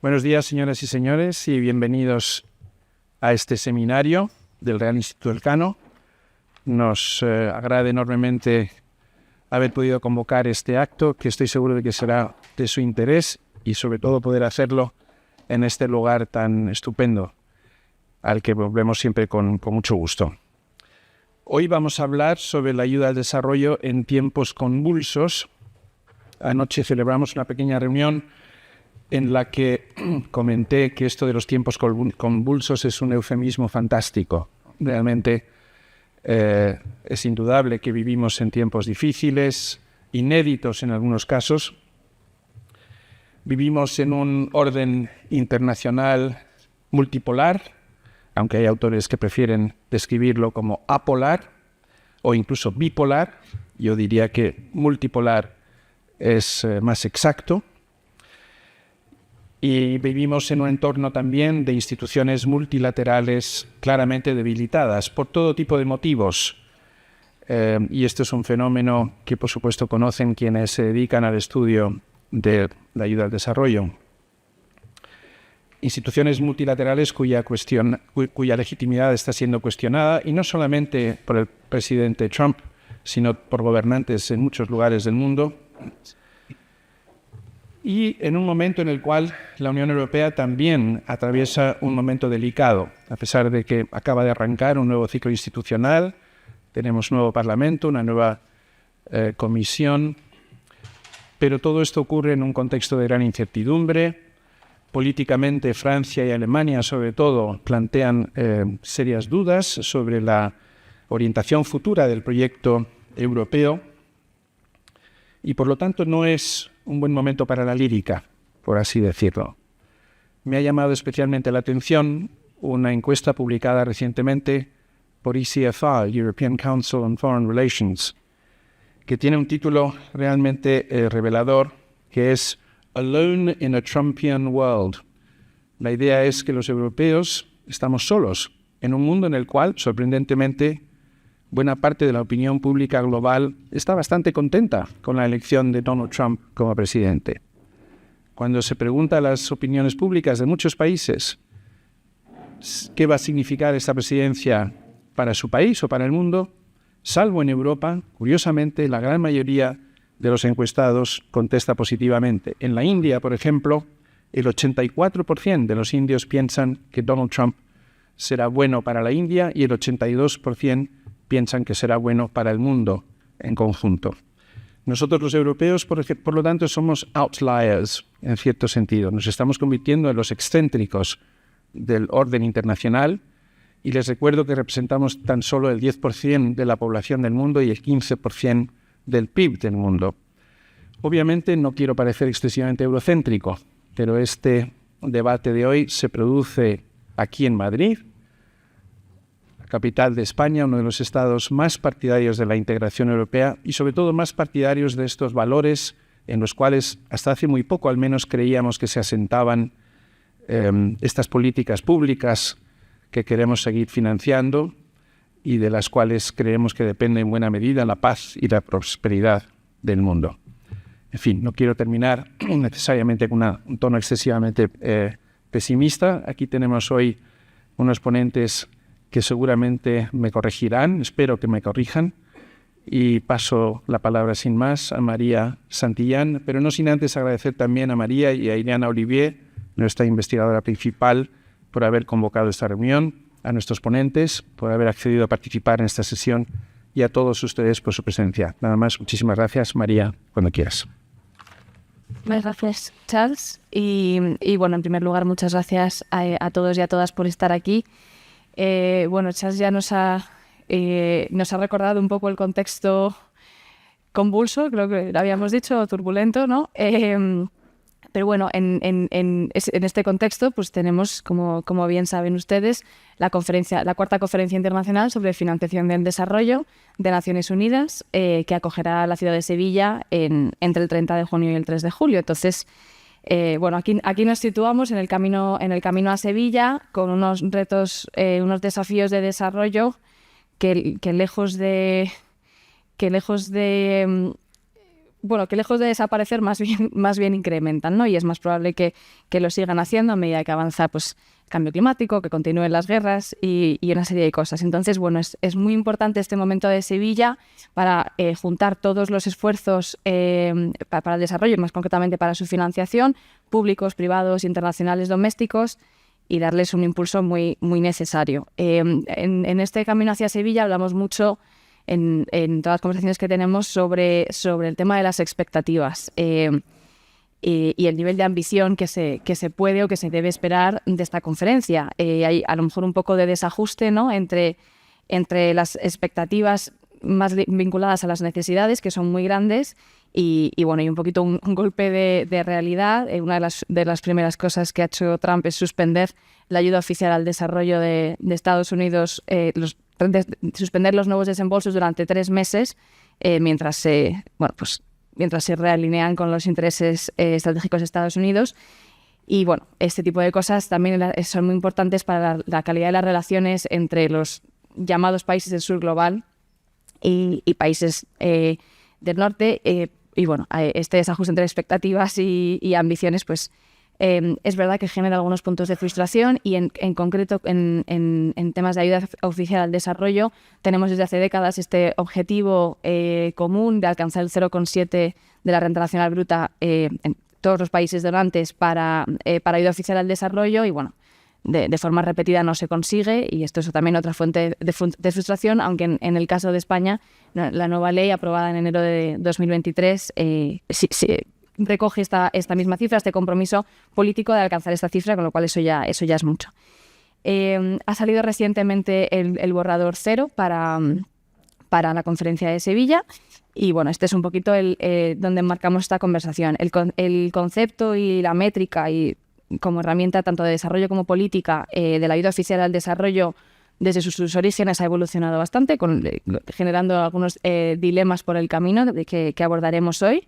Buenos días, señoras y señores, y bienvenidos a este seminario del Real Instituto Elcano. Nos agrada enormemente haber podido convocar este acto, que estoy seguro de que será de su interés y sobre todo poder hacerlo en este lugar tan estupendo, al que volvemos siempre con mucho gusto. Hoy vamos a hablar sobre la ayuda al desarrollo en tiempos convulsos. Anoche celebramos una pequeña reunión en la que comenté que esto de los tiempos convulsos es un eufemismo fantástico. Realmente es indudable que vivimos en tiempos difíciles, inéditos en algunos casos. Vivimos en un orden internacional multipolar, aunque hay autores que prefieren describirlo como apolar o incluso bipolar. Yo diría que multipolar es más exacto. Y vivimos en un entorno también de instituciones multilaterales claramente debilitadas por todo tipo de motivos. Y esto es un fenómeno que, por supuesto, conocen quienes se dedican al estudio de la ayuda al desarrollo. Instituciones multilaterales cuya legitimidad está siendo cuestionada, y no solamente por el presidente Trump, sino por gobernantes en muchos lugares del mundo. Y en un momento en el cual la Unión Europea también atraviesa un momento delicado, a pesar de que acaba de arrancar un nuevo ciclo institucional, tenemos un nuevo Parlamento, una nueva Comisión, pero todo esto ocurre en un contexto de gran incertidumbre. Políticamente, Francia y Alemania, sobre todo, plantean serias dudas sobre la orientación futura del proyecto europeo y, por lo tanto, no es un buen momento para la lírica, por así decirlo. Me ha llamado especialmente la atención una encuesta publicada recientemente por ECFR, European Council on Foreign Relations, que tiene un título realmente revelador, que es Alone in a Trumpian World. La idea es que los europeos estamos solos en un mundo en el cual, sorprendentemente, buena parte de la opinión pública global está bastante contenta con la elección de Donald Trump como presidente. Cuando se pregunta a las opiniones públicas de muchos países qué va a significar esta presidencia para su país o para el mundo, salvo en Europa, curiosamente, la gran mayoría de los encuestados contesta positivamente. En la India, por ejemplo, el 84% de los indios piensan que Donald Trump será bueno para la India y el 82% piensan que será bueno para el mundo en conjunto. Nosotros los europeos, por lo tanto, somos outliers en cierto sentido. Nos estamos convirtiendo en los excéntricos del orden internacional y les recuerdo que representamos tan solo el 10% de la población del mundo y el 15% del PIB del mundo. Obviamente no quiero parecer excesivamente eurocéntrico, pero este debate de hoy se produce aquí en Madrid, capital de España, uno de los estados más partidarios de la integración europea y sobre todo más partidarios de estos valores en los cuales hasta hace muy poco al menos creíamos que se asentaban estas políticas públicas que queremos seguir financiando y de las cuales creemos que depende en buena medida la paz y la prosperidad del mundo. En fin, no quiero terminar necesariamente con un tono excesivamente pesimista. Aquí tenemos hoy unos ponentes que seguramente me corregirán, espero que me corrijan, y paso la palabra sin más a María Santillán, pero no sin antes agradecer también a María y a Ileana Olivier, nuestra investigadora principal, por haber convocado esta reunión, a nuestros ponentes, por haber accedido a participar en esta sesión y a todos ustedes por su presencia. Nada más, muchísimas gracias. María, cuando quieras. Muchas gracias, Charles. Y bueno, en primer lugar, muchas gracias a todos y a todas por estar aquí. Charles ya nos ha recordado un poco el contexto convulso, creo que lo habíamos dicho, turbulento, ¿no? Pero bueno, en este contexto pues tenemos, como bien saben ustedes, la cuarta conferencia internacional sobre financiación del desarrollo de Naciones Unidas, que acogerá la ciudad de Sevilla entre el 30 de junio y el 3 de julio. Entonces, aquí nos situamos en el camino a Sevilla con unos retos, unos desafíos de desarrollo que lejos de bueno, que lejos de desaparecer, más bien incrementan, ¿no? Y es más probable que lo sigan haciendo a medida que avanza, pues, el cambio climático, que continúen las guerras y una serie de cosas. Entonces, bueno, es muy importante este momento de Sevilla para juntar todos los esfuerzos para el desarrollo, más concretamente para su financiación, públicos, privados, internacionales, domésticos, y darles un impulso muy, muy necesario. En este camino hacia Sevilla hablamos mucho en todas las conversaciones que tenemos sobre el tema de las expectativas y el nivel de ambición que se puede o que se debe esperar de esta conferencia. Hay a lo mejor un poco de desajuste, ¿no?, entre las expectativas más vinculadas a las necesidades, que son muy grandes, y bueno, y un poquito un golpe de realidad. Una de las primeras cosas que ha hecho Trump es suspender la ayuda oficial al desarrollo de Estados Unidos, suspender los nuevos desembolsos durante 3 meses, mientras se realinean con los intereses estratégicos de Estados Unidos. Y bueno, este tipo de cosas también son muy importantes para la calidad de las relaciones entre los llamados países del sur global y países del norte. Y bueno, este desajuste entre expectativas y ambiciones, pues es verdad que genera algunos puntos de frustración, y en concreto en temas de ayuda oficial al desarrollo tenemos desde hace décadas este objetivo común de alcanzar el 0,7 de la renta nacional bruta en todos los países donantes para ayuda oficial al desarrollo, y bueno, de forma repetida no se consigue, y esto es también otra fuente de frustración, aunque en el caso de España la nueva ley aprobada en enero de 2023 recoge esta misma cifra, este compromiso político de alcanzar esta cifra, con lo cual eso ya es mucho. Ha salido recientemente el borrador 0 para la conferencia de Sevilla, y bueno, este es un poquito donde enmarcamos esta conversación. El concepto y la métrica, y como herramienta tanto de desarrollo como política, de la ayuda oficial al desarrollo desde sus orígenes ha evolucionado bastante, generando algunos dilemas por el camino que abordaremos hoy.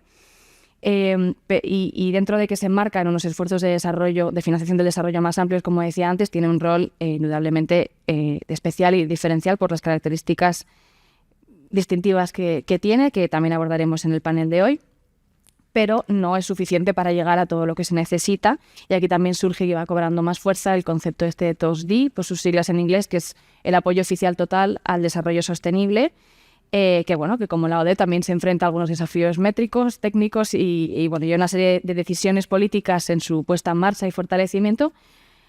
Y dentro de que se enmarcan unos esfuerzos de desarrollo, de financiación del desarrollo más amplios, como decía antes, tiene un rol indudablemente especial y diferencial por las características distintivas que tiene, que también abordaremos en el panel de hoy, pero no es suficiente para llegar a todo lo que se necesita. Y aquí también surge y va cobrando más fuerza el concepto este de TOSD, por sus siglas en inglés, que es el apoyo oficial total al desarrollo sostenible, que bueno, que como la ODE también se enfrenta a algunos desafíos métricos, técnicos y bueno, y una serie de decisiones políticas en su puesta en marcha y fortalecimiento,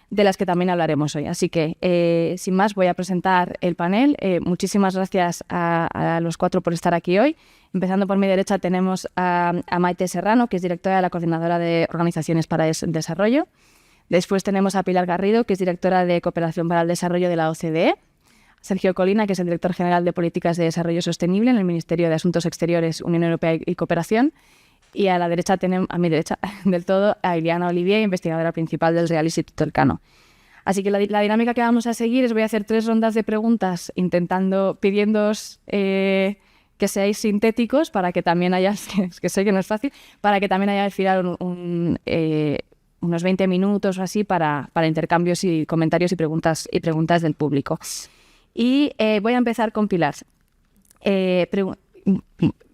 de las que también hablaremos hoy. Así que, sin más, voy a presentar el panel. Muchísimas gracias a los 4 por estar aquí hoy. Empezando por mi derecha tenemos a Maite Serrano, que es directora de la Coordinadora de Organizaciones para el Desarrollo. Después tenemos a Pilar Garrido, que es directora de Cooperación para el Desarrollo de la OCDE. Sergio Colina, que es el director general de Políticas de Desarrollo Sostenible en el Ministerio de Asuntos Exteriores, Unión Europea y Cooperación. Y a mi derecha del todo, a Ileana Olivier, investigadora principal del Real Instituto Elcano. Así que la dinámica que vamos a seguir es: voy a hacer 3 rondas de preguntas, pidiéndoos que seáis sintéticos, para que también haya, que sé que no es fácil, para que también haya al final unos 20 minutos o así para intercambios y comentarios y preguntas del público. Y voy a empezar con Pilar.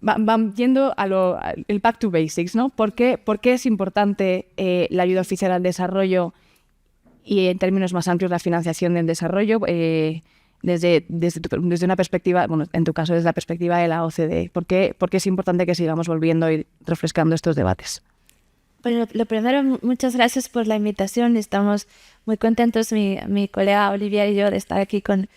Van yendo el back to basics, ¿no? ¿Por qué es importante la ayuda oficial al desarrollo y, en términos más amplios, la financiación del desarrollo desde una perspectiva, bueno, en tu caso desde la perspectiva de la OCDE? ¿Por qué es importante que sigamos volviendo y refrescando estos debates? Bueno, lo primero, muchas gracias por la invitación. Estamos muy contentos, mi colega Olivia y yo, de estar aquí con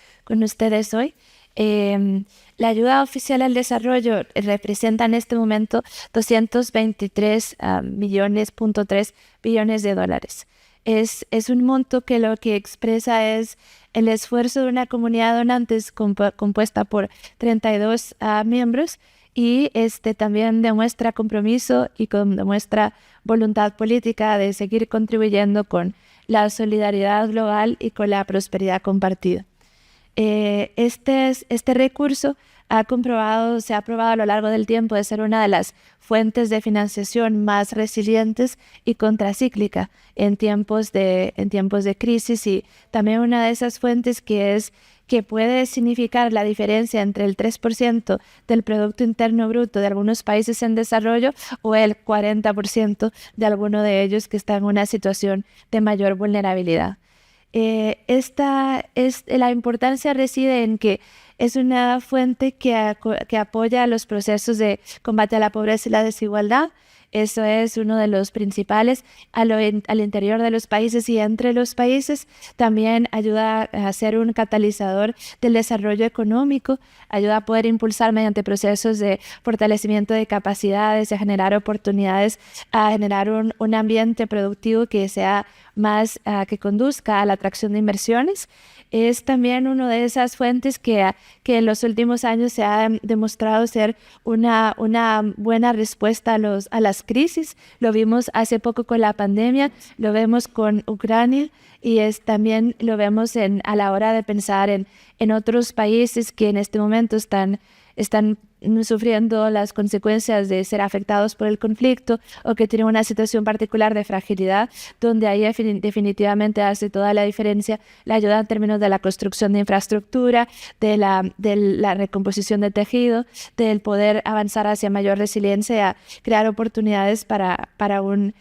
ustedes hoy. La ayuda oficial al desarrollo representa en este momento 223.3 billones de dólares. Es un monto que lo que expresa es el esfuerzo de una comunidad de donantes compuesta por 32 miembros, y también demuestra compromiso y demuestra voluntad política de seguir contribuyendo con la solidaridad global y con la prosperidad compartida. Este recurso se ha probado a lo largo del tiempo de ser una de las fuentes de financiación más resilientes y contracíclica en tiempos de crisis, y también una de esas fuentes que puede significar la diferencia entre el 3% del Producto Interno Bruto de algunos países en desarrollo o el 40% de alguno de ellos que está en una situación de mayor vulnerabilidad. La importancia reside en que es una fuente que apoya los procesos de combate a la pobreza y la desigualdad. Eso es uno de los principales al interior de los países y entre los países. También ayuda a ser un catalizador del desarrollo económico, ayuda a poder impulsar mediante procesos de fortalecimiento de capacidades, a generar oportunidades, a generar un ambiente productivo que sea más, que conduzca a la atracción de inversiones. Es también una de esas fuentes que en los últimos años se ha demostrado ser una buena respuesta a las crisis. Lo vimos hace poco con la pandemia, lo vemos con Ucrania, y también lo vemos a la hora de pensar en otros países que en este momento están sufriendo las consecuencias de ser afectados por el conflicto o que tienen una situación particular de fragilidad, donde ahí definitivamente hace toda la diferencia la ayuda en términos de la construcción de infraestructura, de la recomposición de tejido, del poder avanzar hacia mayor resiliencia, crear oportunidades para un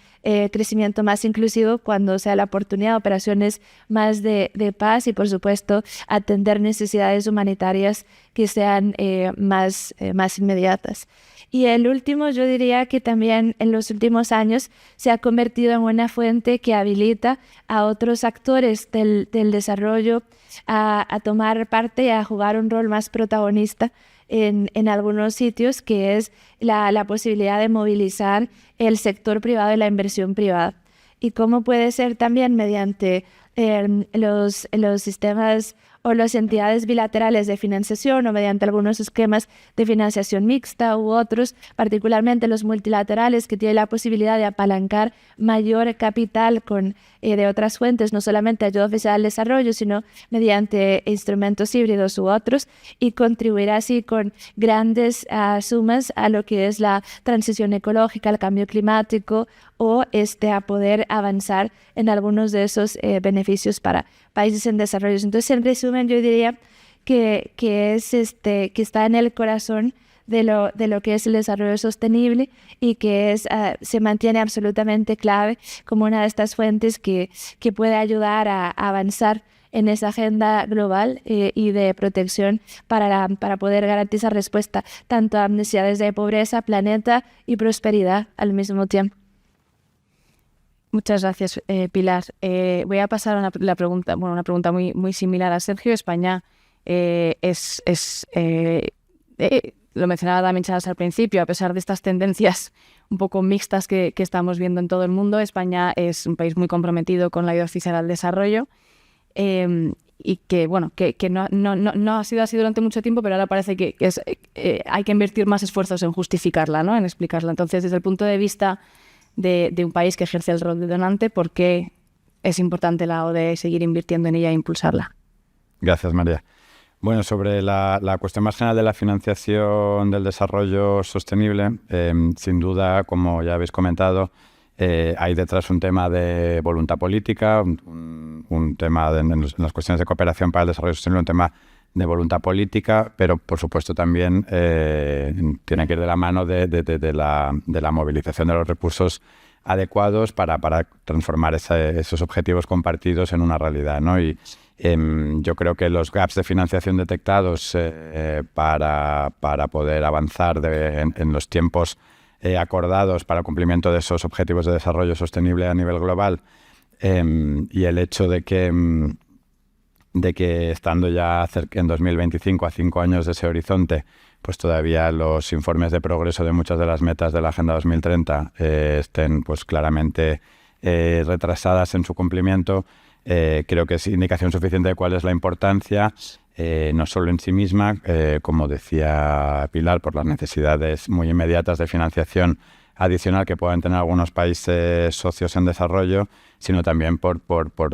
crecimiento más inclusivo cuando sea la oportunidad, de operaciones más de paz y, por supuesto, atender necesidades humanitarias que sean más inmediatas. Y el último, yo diría que también en los últimos años se ha convertido en una fuente que habilita a otros actores del desarrollo a tomar parte y a jugar un rol más protagonista en algunos sitios, que es la posibilidad de movilizar el sector privado y la inversión privada. Y cómo puede ser también mediante los sistemas o las entidades bilaterales de financiación o mediante algunos esquemas de financiación mixta u otros, particularmente los multilaterales, que tienen la posibilidad de apalancar mayor capital de otras fuentes, no solamente ayuda oficial al desarrollo, sino mediante instrumentos híbridos u otros, y contribuir así con grandes sumas a lo que es la transición ecológica, el cambio climático, o a poder avanzar en algunos de esos beneficios para países en desarrollo. Entonces, en resumen, yo diría que está en el corazón de lo que es el desarrollo sostenible, y que se mantiene absolutamente clave como una de estas fuentes que puede ayudar a avanzar en esa agenda global y de protección para poder garantizar respuesta tanto a necesidades de pobreza, planeta y prosperidad al mismo tiempo. Muchas gracias, Pilar. Voy a pasar a una pregunta muy, muy similar a Sergio. España lo mencionaba también Charles al principio, a pesar de estas tendencias un poco mixtas que estamos viendo en todo el mundo, España es un país muy comprometido con la ayuda oficial al desarrollo, y que no ha sido así durante mucho tiempo, pero ahora parece que hay que invertir más esfuerzos en justificarla, ¿no? En explicarla. Entonces, desde el punto de vista de un país que ejerce el rol de donante, ¿por qué es importante la ODE seguir invirtiendo en ella e impulsarla? Gracias, María. Bueno, sobre la cuestión más general de la financiación del desarrollo sostenible, sin duda, como ya habéis comentado, hay detrás un tema de voluntad política, un tema en las cuestiones de cooperación para el desarrollo sostenible, un tema de voluntad política, pero por supuesto también tiene que ir de la mano de la movilización de los recursos adecuados para transformar esos objetivos compartidos en una realidad, ¿no? Y yo creo que los gaps de financiación detectados para poder avanzar en los tiempos acordados para el cumplimiento de esos objetivos de desarrollo sostenible a nivel global, y el hecho de que estando ya en 2025, a 5 años de ese horizonte, pues todavía los informes de progreso de muchas de las metas de la Agenda 2030 estén pues claramente retrasadas en su cumplimiento, creo que es indicación suficiente de cuál es la importancia, no solo en sí misma, como decía Pilar, por las necesidades muy inmediatas de financiación adicional que puedan tener algunos países socios en desarrollo, sino también por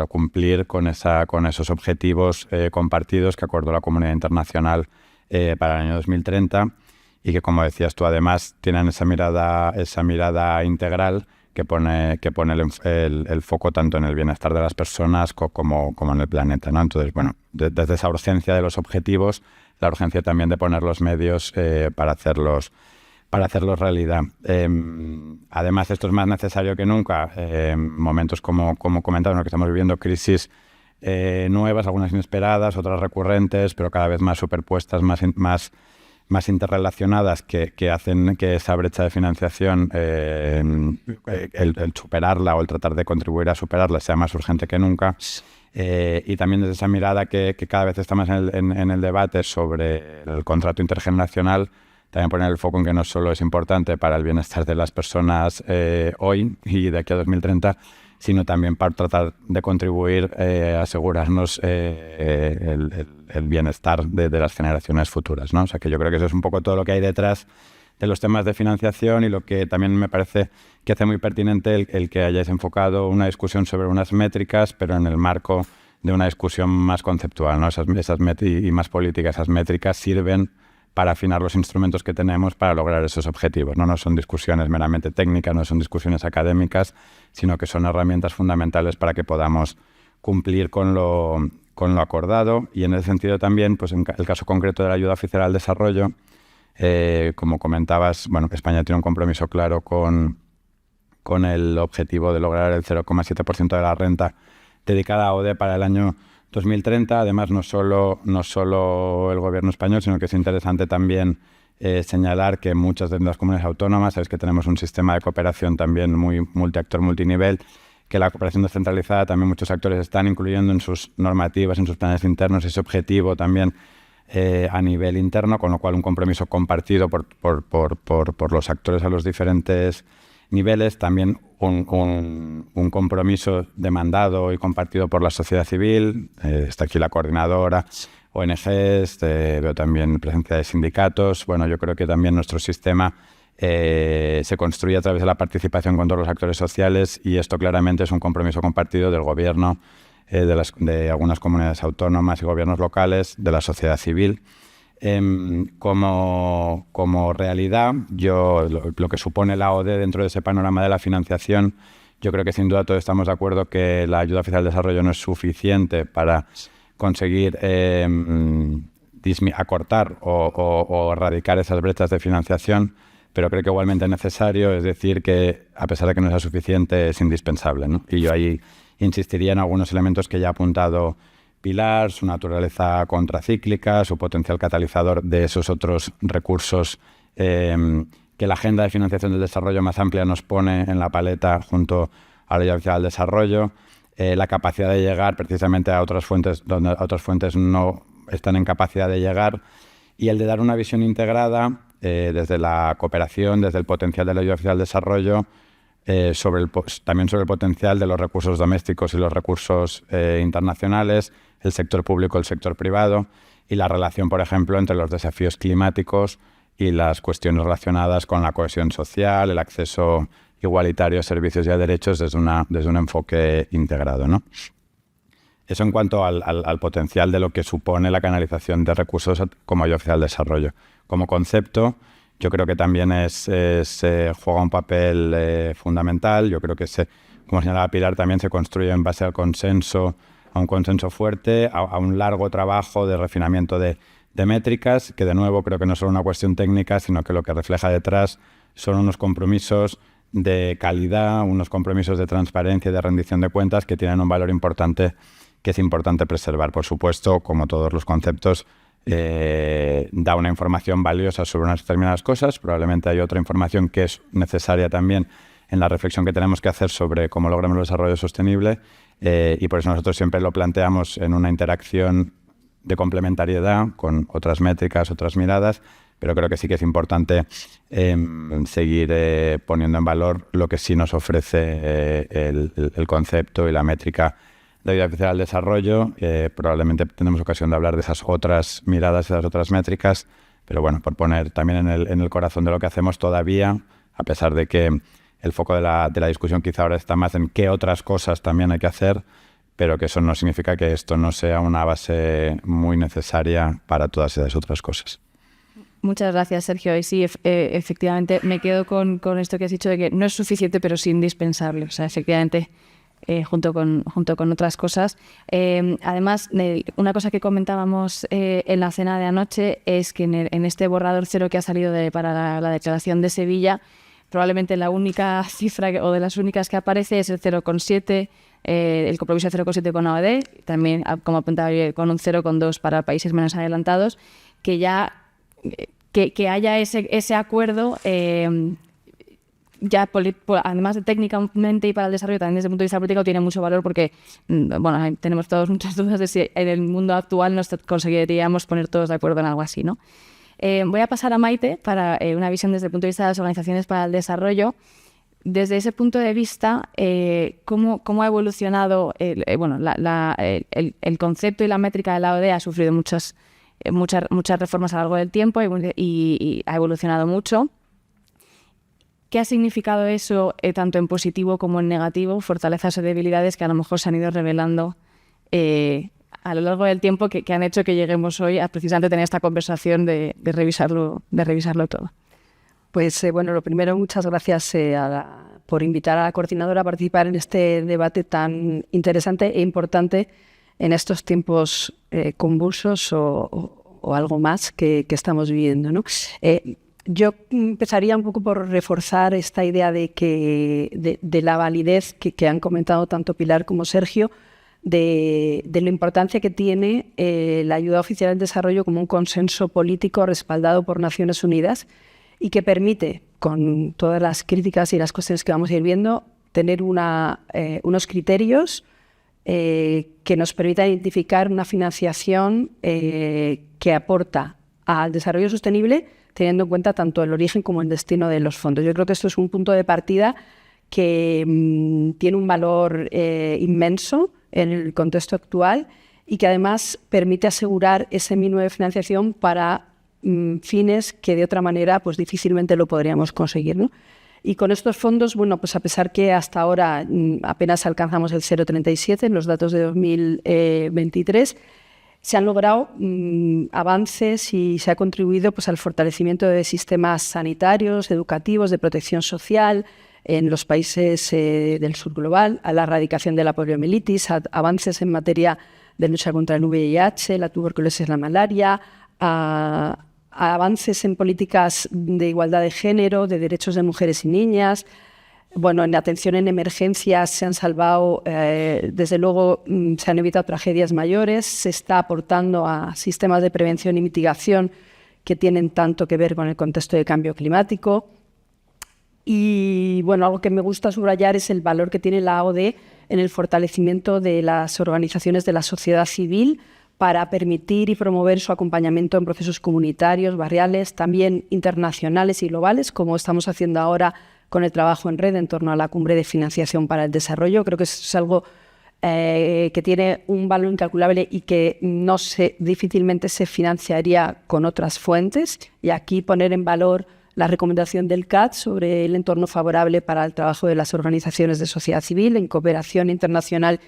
cumplir con esos objetivos compartidos que acordó la comunidad internacional para el año 2030 y que, como decías tú, además tienen esa mirada integral que pone el foco tanto en el bienestar de las personas como en el planeta, ¿no? Entonces, bueno, desde esa urgencia de los objetivos, la urgencia también de poner los medios para hacerlos realidad. Además, esto es más necesario que nunca. Momentos como comentaba, en los que estamos viviendo crisis nuevas, algunas inesperadas, otras recurrentes, pero cada vez más superpuestas, más interrelacionadas, que hacen que esa brecha de financiación, el superarla o el tratar de contribuir a superarla, sea más urgente que nunca. Y también desde esa mirada que cada vez está más en el debate sobre el contrato intergeneracional, también poner el foco en que no solo es importante para el bienestar de las personas hoy y de aquí a 2030, sino también para tratar de contribuir a asegurarnos el bienestar de las generaciones futuras, ¿no? O sea, que yo creo que eso es un poco todo lo que hay detrás de los temas de financiación y lo que también me parece que hace muy pertinente el que hayáis enfocado una discusión sobre unas métricas, pero en el marco de una discusión más conceptual, ¿no? Y más política. Esas métricas sirven para afinar los instrumentos que tenemos para lograr esos objetivos, ¿no? No son discusiones meramente técnicas, no son discusiones académicas, sino que son herramientas fundamentales para que podamos cumplir con lo acordado. Y en ese sentido también, pues en el caso concreto de la ayuda oficial al desarrollo, como comentabas, bueno, España tiene un compromiso claro con el objetivo de lograr el 0,7% de la renta dedicada a ODE para el año 2030. Además, no solo el gobierno español, sino que es interesante también señalar que muchas de las comunidades autónomas, sabéis que tenemos un sistema de cooperación también muy multiactor, multinivel, que la cooperación descentralizada también muchos actores están incluyendo en sus normativas, en sus planes internos, ese objetivo también a nivel interno, con lo cual un compromiso compartido por los actores a los diferentes niveles, también un compromiso demandado y compartido por la sociedad civil. Está aquí la coordinadora, ONGs, veo también presencia de sindicatos. Bueno, yo creo que también nuestro sistema se construye a través de la participación con todos los actores sociales, y esto claramente es un compromiso compartido del gobierno, de algunas comunidades autónomas y gobiernos locales, de la sociedad civil. Como realidad, lo que supone la ODE dentro de ese panorama de la financiación, yo creo que sin duda todos estamos de acuerdo que la ayuda oficial al desarrollo no es suficiente para conseguir acortar o erradicar esas brechas de financiación, pero creo que igualmente es necesario, es decir, que a pesar de que no sea suficiente, es indispensable, ¿no? Y yo ahí insistiría en algunos elementos que ya ha apuntado Pilar: su naturaleza contracíclica, su potencial catalizador de esos otros recursos que la agenda de financiación del desarrollo más amplia nos pone en la paleta junto a la ayuda oficial al desarrollo, la capacidad de llegar precisamente a otras fuentes donde otras fuentes no están en capacidad de llegar, y el de dar una visión integrada desde la cooperación, desde el potencial de la ayuda oficial al desarrollo, también sobre el potencial de los recursos domésticos y los recursos internacionales, el sector público, el sector privado, y la relación, por ejemplo, entre los desafíos climáticos y las cuestiones relacionadas con la cohesión social, el acceso igualitario a servicios y a derechos desde un enfoque integrado, ¿no? Eso en cuanto al potencial de lo que supone la canalización de recursos como ayuda oficial al desarrollo. Como concepto, yo creo que también juega un papel fundamental. Yo creo que, como señalaba Pilar, también se construye en base al consenso, a un consenso fuerte, a un largo trabajo de refinamiento de métricas, que de nuevo creo que no es solo una cuestión técnica, sino que lo que refleja detrás son unos compromisos de calidad, unos compromisos de transparencia y de rendición de cuentas que tienen un valor importante, que es importante preservar. Por supuesto, como todos los conceptos, da una información valiosa sobre unas determinadas cosas. Probablemente hay otra información que es necesaria también en la reflexión que tenemos que hacer sobre cómo logramos el desarrollo sostenible, y por eso nosotros siempre lo planteamos en una interacción de complementariedad con otras métricas, otras miradas, pero creo que sí que es importante seguir poniendo en valor lo que sí nos ofrece el concepto y la métrica de ayuda oficial al desarrollo. Probablemente tenemos ocasión de hablar de esas otras miradas, esas otras métricas, pero bueno, por poner también en el corazón de lo que hacemos todavía, a pesar de que el foco de la discusión quizá ahora está más en qué otras cosas también hay que hacer, pero que eso no significa que esto no sea una base muy necesaria para todas esas otras cosas. Muchas gracias, Sergio. Y sí, efectivamente, me quedo con esto que has dicho de que no es suficiente, pero sí indispensable. O sea, efectivamente, junto con otras cosas. Además, una cosa que comentábamos en la cena de anoche es que en este borrador cero que ha salido para la declaración de Sevilla, probablemente la única cifra o de las únicas que aparece es el 0,7, el compromiso de 0,7 con AOD, también, como apuntaba yo, con un 0,2 para países menos adelantados, que ya que haya ese acuerdo, ya además de técnicamente y para el desarrollo, también desde el punto de vista político tiene mucho valor porque, bueno, tenemos todos muchas dudas de si en el mundo actual nos conseguiríamos poner todos de acuerdo en algo así, ¿no? Voy a pasar a Maite para una visión desde el punto de vista de las organizaciones para el desarrollo. Desde ese punto de vista, ¿cómo ha evolucionado el concepto y la métrica de la ODE? Ha sufrido muchas reformas a lo largo del tiempo y ha evolucionado mucho. ¿Qué ha significado eso, tanto en positivo como en negativo? Fortalezas o debilidades que a lo mejor se han ido revelando a lo largo del tiempo que han hecho que lleguemos hoy a precisamente tener esta conversación de revisarlo todo. Pues bueno, lo primero, muchas gracias por invitar a la coordinadora a participar en este debate tan interesante e importante en estos tiempos convulsos o algo más que estamos viviendo, ¿no? Yo empezaría un poco por reforzar esta idea de la validez que han comentado tanto Pilar como Sergio, de la importancia que tiene la ayuda oficial al desarrollo como un consenso político respaldado por Naciones Unidas y que permite, con todas las críticas y las cuestiones que vamos a ir viendo, tener unos criterios que nos permitan identificar una financiación que aporta al desarrollo sostenible, teniendo en cuenta tanto el origen como el destino de los fondos. Yo creo que esto es un punto de partida que tiene un valor inmenso en el contexto actual y que además permite asegurar ese mínimo de financiación para fines que de otra manera pues difícilmente lo podríamos conseguir, ¿no? Y con estos fondos, bueno, pues a pesar que hasta ahora apenas alcanzamos el 0,37 en los datos de 2023, se han logrado avances y se ha contribuido pues al fortalecimiento de sistemas sanitarios, educativos, de protección social en los países del sur global, a la erradicación de la poliomielitis, a avances en materia de lucha contra el VIH, la tuberculosis, la malaria, a avances en políticas de igualdad de género, de derechos de mujeres y niñas. Bueno, en atención en emergencias se han salvado, desde luego se han evitado tragedias mayores, se está aportando a sistemas de prevención y mitigación que tienen tanto que ver con el contexto de cambio climático. Y bueno, algo que me gusta subrayar es el valor que tiene la AOD en el fortalecimiento de las organizaciones de la sociedad civil para permitir y promover su acompañamiento en procesos comunitarios, barriales, también internacionales y globales, como estamos haciendo ahora con el trabajo en red en torno a la Cumbre de Financiación para el Desarrollo. Creo que es algo que tiene un valor incalculable y que difícilmente se financiaría con otras fuentes. Y aquí poner en valor la recomendación del CAD sobre el entorno favorable para el trabajo de las organizaciones de sociedad civil en cooperación internacional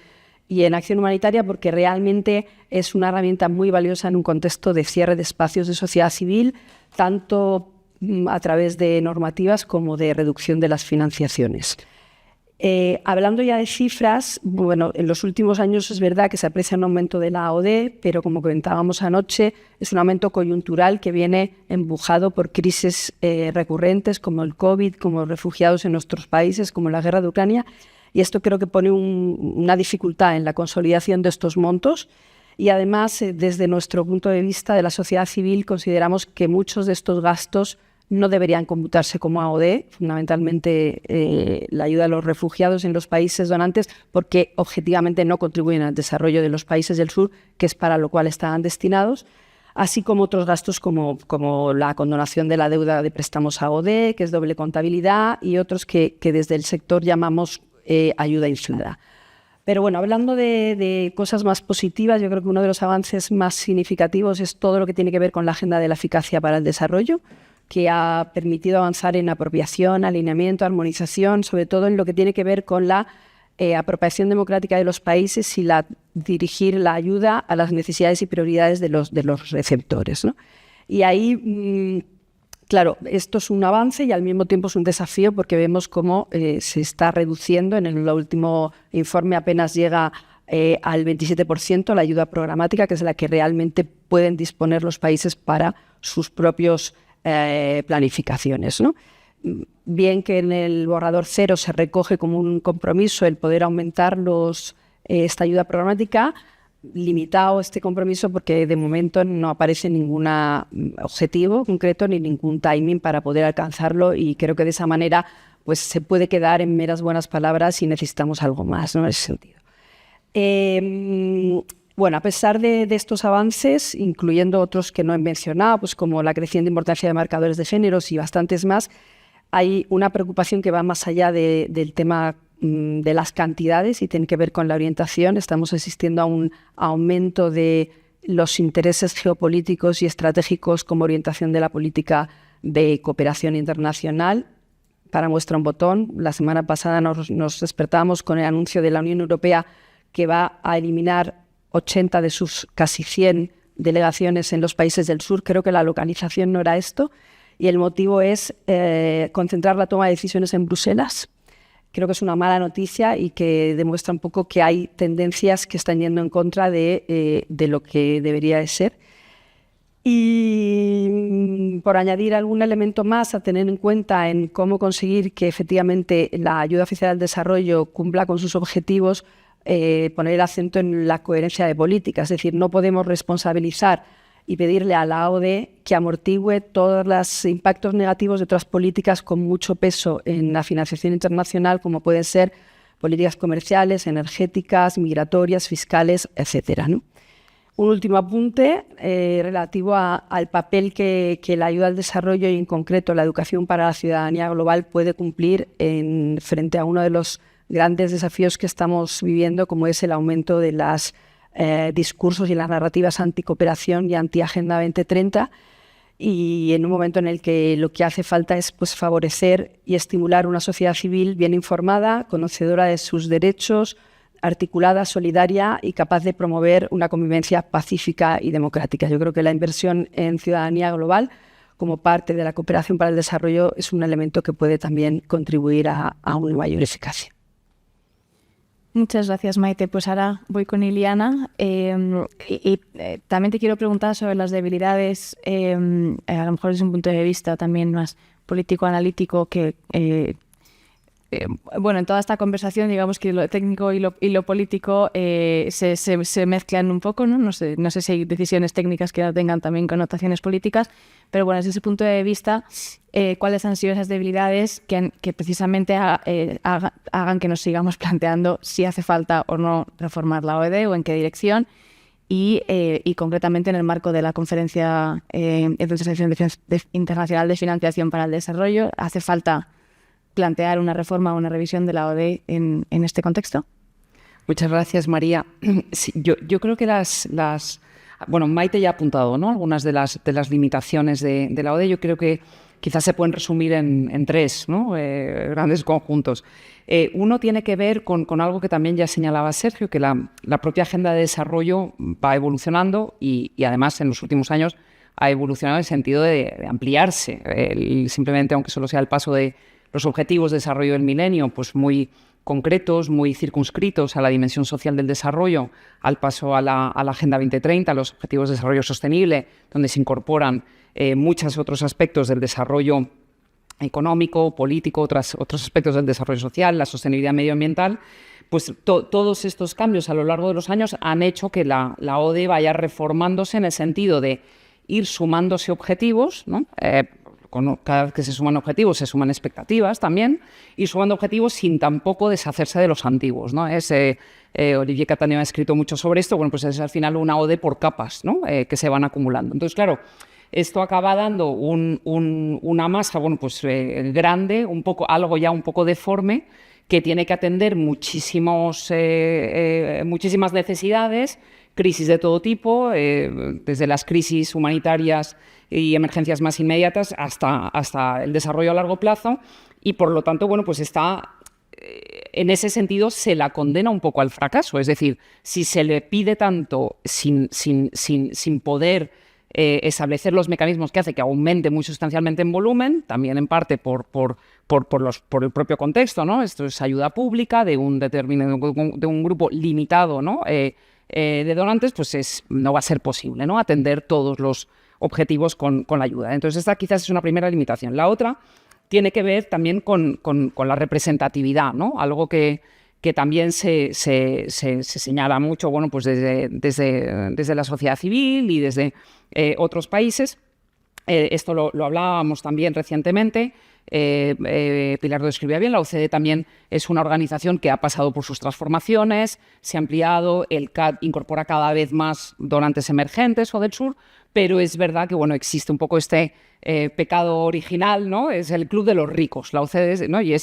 y en acción humanitaria, porque realmente es una herramienta muy valiosa en un contexto de cierre de espacios de sociedad civil, tanto a través de normativas como de reducción de las financiaciones. Hablando ya de cifras, bueno, en los últimos años es verdad que se aprecia un aumento de la AOD, pero como comentábamos anoche, es un aumento coyuntural que viene empujado por crisis recurrentes como el COVID, como refugiados en nuestros países, como la guerra de Ucrania, y esto creo que pone una dificultad en la consolidación de estos montos. Y además, desde nuestro punto de vista de la sociedad civil, consideramos que muchos de estos gastos no deberían computarse como AOD, fundamentalmente la ayuda a los refugiados en los países donantes, porque objetivamente no contribuyen al desarrollo de los países del sur, que es para lo cual están destinados, así como otros gastos como la condonación de la deuda de préstamos AOD, que es doble contabilidad, y otros que desde el sector llamamos ayuda inflada. Pero bueno, hablando de cosas más positivas, yo creo que uno de los avances más significativos es todo lo que tiene que ver con la Agenda de la Eficacia para el Desarrollo, que ha permitido avanzar en apropiación, alineamiento, armonización, sobre todo en lo que tiene que ver con la apropiación democrática de los países y dirigir la ayuda a las necesidades y prioridades de los receptores, ¿no? Y ahí, claro, esto es un avance y al mismo tiempo es un desafío porque vemos cómo se está reduciendo. En el último informe apenas llega al 27% la ayuda programática, que es la que realmente pueden disponer los países para sus propios planificaciones, ¿no? Bien que en el borrador 0 se recoge como un compromiso el poder aumentar esta ayuda programática, limitado este compromiso porque de momento no aparece ningún objetivo concreto ni ningún timing para poder alcanzarlo, y creo que de esa manera pues, se puede quedar en meras buenas palabras y necesitamos algo más, ¿no? En ese sentido. Bueno, a pesar de estos avances, incluyendo otros que no he mencionado, pues como la creciente importancia de marcadores de géneros y bastantes más, hay una preocupación que va más allá del tema de las cantidades y tiene que ver con la orientación. Estamos asistiendo a un aumento de los intereses geopolíticos y estratégicos como orientación de la política de cooperación internacional. Para muestra un botón, la semana pasada nos despertamos con el anuncio de la Unión Europea que va a eliminar 80 de sus casi 100 delegaciones en los países del sur. Creo que la localización no era esto y el motivo es concentrar la toma de decisiones en Bruselas. Creo que es una mala noticia y que demuestra un poco que hay tendencias que están yendo en contra de lo que debería de ser. Y por añadir algún elemento más a tener en cuenta en cómo conseguir que efectivamente la ayuda oficial al desarrollo cumpla con sus objetivos, poner el acento en la coherencia de políticas. Es decir, no podemos responsabilizar y pedirle a la ODE que amortigüe todos los impactos negativos de otras políticas con mucho peso en la financiación internacional, como pueden ser políticas comerciales, energéticas, migratorias, fiscales, etcétera, ¿no? Un último apunte relativo al papel que la ayuda al desarrollo y en concreto la educación para la ciudadanía global puede cumplir frente a uno de los grandes desafíos que estamos viviendo, como es el aumento de los discursos y las narrativas anticooperación y anti-Agenda 2030, y en un momento en el que lo que hace falta es pues, favorecer y estimular una sociedad civil bien informada, conocedora de sus derechos, articulada, solidaria y capaz de promover una convivencia pacífica y democrática. Yo creo que la inversión en ciudadanía global como parte de la cooperación para el desarrollo es un elemento que puede también contribuir a una mayor eficacia. Muchas gracias, Maite. Pues ahora voy con Iliana y también te quiero preguntar sobre las debilidades, a lo mejor desde un punto de vista también más político-analítico, que bueno, en toda esta conversación digamos que lo técnico y lo político se mezclan un poco, ¿no? No sé si hay decisiones técnicas que tengan también connotaciones políticas, pero bueno, desde ese punto de vista, ¿cuáles han sido esas debilidades que precisamente hagan que nos sigamos planteando si hace falta o no reformar la OED o en qué dirección? Y concretamente en el marco de la Conferencia Internacional de Financiación para el Desarrollo, ¿hace falta plantear una reforma o una revisión de la ODE en este contexto? Muchas gracias, María. Sí, yo creo que bueno, Maite ya ha apuntado, ¿no?, algunas de las limitaciones de la ODE. Yo creo que quizás se pueden resumir en tres, ¿no?, grandes conjuntos. Uno tiene que ver con algo que también ya señalaba Sergio, que la propia agenda de desarrollo va evolucionando y además en los últimos años ha evolucionado en el sentido de ampliarse. Simplemente, aunque solo sea el paso de los objetivos de desarrollo del milenio, pues muy concretos, muy circunscritos a la dimensión social del desarrollo, al paso a la Agenda 2030, a los objetivos de desarrollo sostenible, donde se incorporan muchos otros aspectos del desarrollo económico, político, otros aspectos del desarrollo social, la sostenibilidad medioambiental. Pues todos estos cambios a lo largo de los años han hecho que la ODE vaya reformándose en el sentido de ir sumándose objetivos, ¿no? Cada vez que se suman objetivos, se suman expectativas también, y sumando objetivos sin tampoco deshacerse de los antiguos, ¿no? Olivier Cattaneo ha escrito mucho sobre esto. Bueno, pues es al final una ODE por capas, ¿no?, que se van acumulando. Entonces, claro, esto acaba dando una masa, bueno, pues grande, algo ya un poco deforme, que tiene que atender muchísimas necesidades, crisis de todo tipo, desde las crisis humanitarias y emergencias más inmediatas hasta el desarrollo a largo plazo, y por lo tanto, bueno, pues está en ese sentido se la condena un poco al fracaso. Es decir, si se le pide tanto sin poder establecer los mecanismos que hace que aumente muy sustancialmente en volumen, también en parte por el propio contexto, ¿no? Esto es ayuda pública de un grupo limitado, ¿no? De donantes, pues no va a ser posible, ¿no? Atender todos los objetivos con la ayuda. Entonces esta quizás es una primera limitación. La otra tiene que ver también con la representatividad, ¿no? Algo que también se señala mucho, bueno, pues desde la sociedad civil y desde otros países. Esto lo hablábamos también recientemente. Pilar lo describía bien. La OCDE también es una organización que ha pasado por sus transformaciones, se ha ampliado, el CAD incorpora cada vez más donantes emergentes o del sur, pero es verdad que bueno, existe un poco este pecado original, ¿no? Es el club de los ricos, la OCDE, ¿no? Y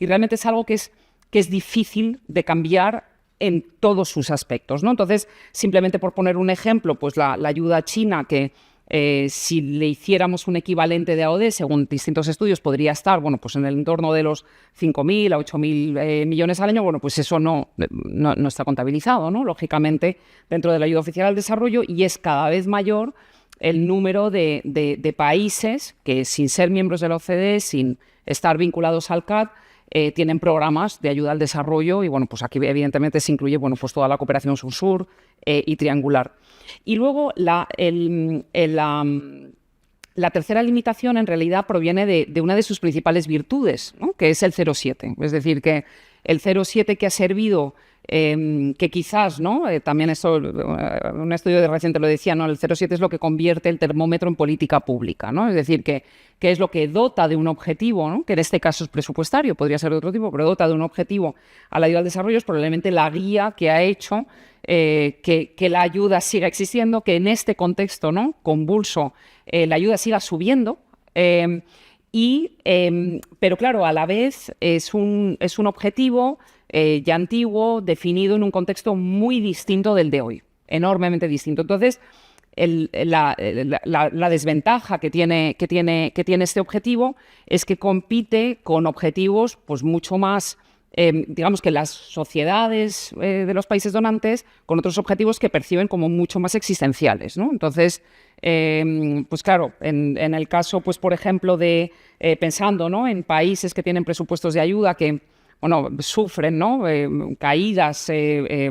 realmente es algo que es difícil de cambiar en todos sus aspectos, ¿no? Entonces, simplemente por poner un ejemplo, pues la ayuda china que si le hiciéramos un equivalente de AOD, según distintos estudios, podría estar, bueno, pues en el entorno de los 5.000 a 8.000 millones al año. Bueno, pues eso no está contabilizado, ¿no? Lógicamente, dentro de la ayuda oficial al desarrollo, y es cada vez mayor el número de países que, sin ser miembros de la OCDE, sin estar vinculados al CAD, tienen programas de ayuda al desarrollo y, bueno, pues aquí evidentemente se incluye, bueno, pues toda la cooperación sur-sur y triangular. Y luego la tercera limitación en realidad proviene de una de sus principales virtudes, ¿no? Que es el 0,7. Es decir, que el 0,7 que ha servido, que quizás, ¿no? También esto, un estudio de reciente lo decía, ¿no? El 0,7 es lo que convierte el termómetro en política pública, ¿no? Es decir, que es lo que dota de un objetivo, ¿no? Que en este caso es presupuestario, podría ser de otro tipo, pero dota de un objetivo a la ayuda al desarrollo, es probablemente la guía que ha hecho que la ayuda siga existiendo, que en este contexto, ¿no? Convulso, la ayuda siga subiendo, pero claro, a la vez es un objetivo ya antiguo, definido en un contexto muy distinto del de hoy, enormemente distinto. Entonces, la desventaja que tiene este objetivo es que compite con objetivos pues mucho más, digamos que las sociedades de los países donantes, con otros objetivos que perciben como mucho más existenciales, ¿no? Entonces, pues claro, en el caso, pues por ejemplo, de pensando, ¿no? En países que tienen presupuestos de ayuda que, bueno, sufren, ¿no? Caídas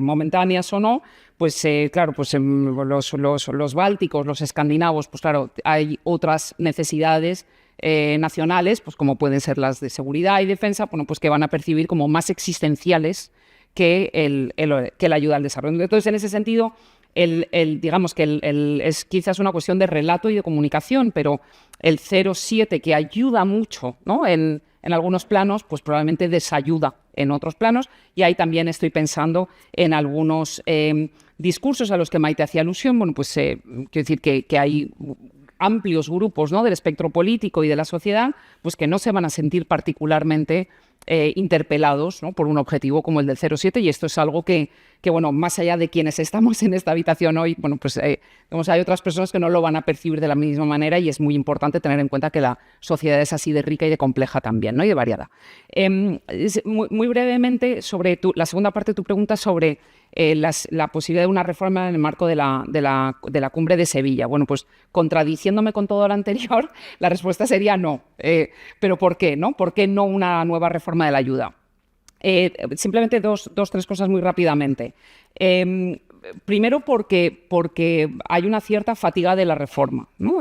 momentáneas o no, pues claro, pues los bálticos, los escandinavos, pues claro, hay otras necesidades nacionales, pues como pueden ser las de seguridad y defensa, bueno, pues que van a percibir como más existenciales que la ayuda al desarrollo. Entonces, en ese sentido, digamos que es quizás una cuestión de relato y de comunicación, pero el 0,7 que ayuda mucho, ¿no? En algunos planos, pues probablemente desayuda en otros planos, y ahí también estoy pensando en algunos discursos a los que Maite hacía alusión. Bueno, pues quiero decir que hay amplios grupos, ¿no? Del espectro político y de la sociedad, pues que no se van a sentir particularmente interpelados, ¿no? Por un objetivo como el del 0,7, y esto es algo que, bueno, más allá de quienes estamos en esta habitación hoy, bueno, pues hay otras personas que no lo van a percibir de la misma manera, y es muy importante tener en cuenta que la sociedad es así de rica y de compleja también, ¿no? Y de variada. Muy brevemente, sobre la segunda parte de tu pregunta sobre la posibilidad de una reforma en el marco de la cumbre de Sevilla. Bueno, pues contradiciéndome con todo lo anterior, la respuesta sería no. ¿Pero por qué, no? ¿Por qué no una nueva reforma de la ayuda? Simplemente tres cosas muy rápidamente. Primero, porque hay una cierta fatiga de la reforma, ¿no?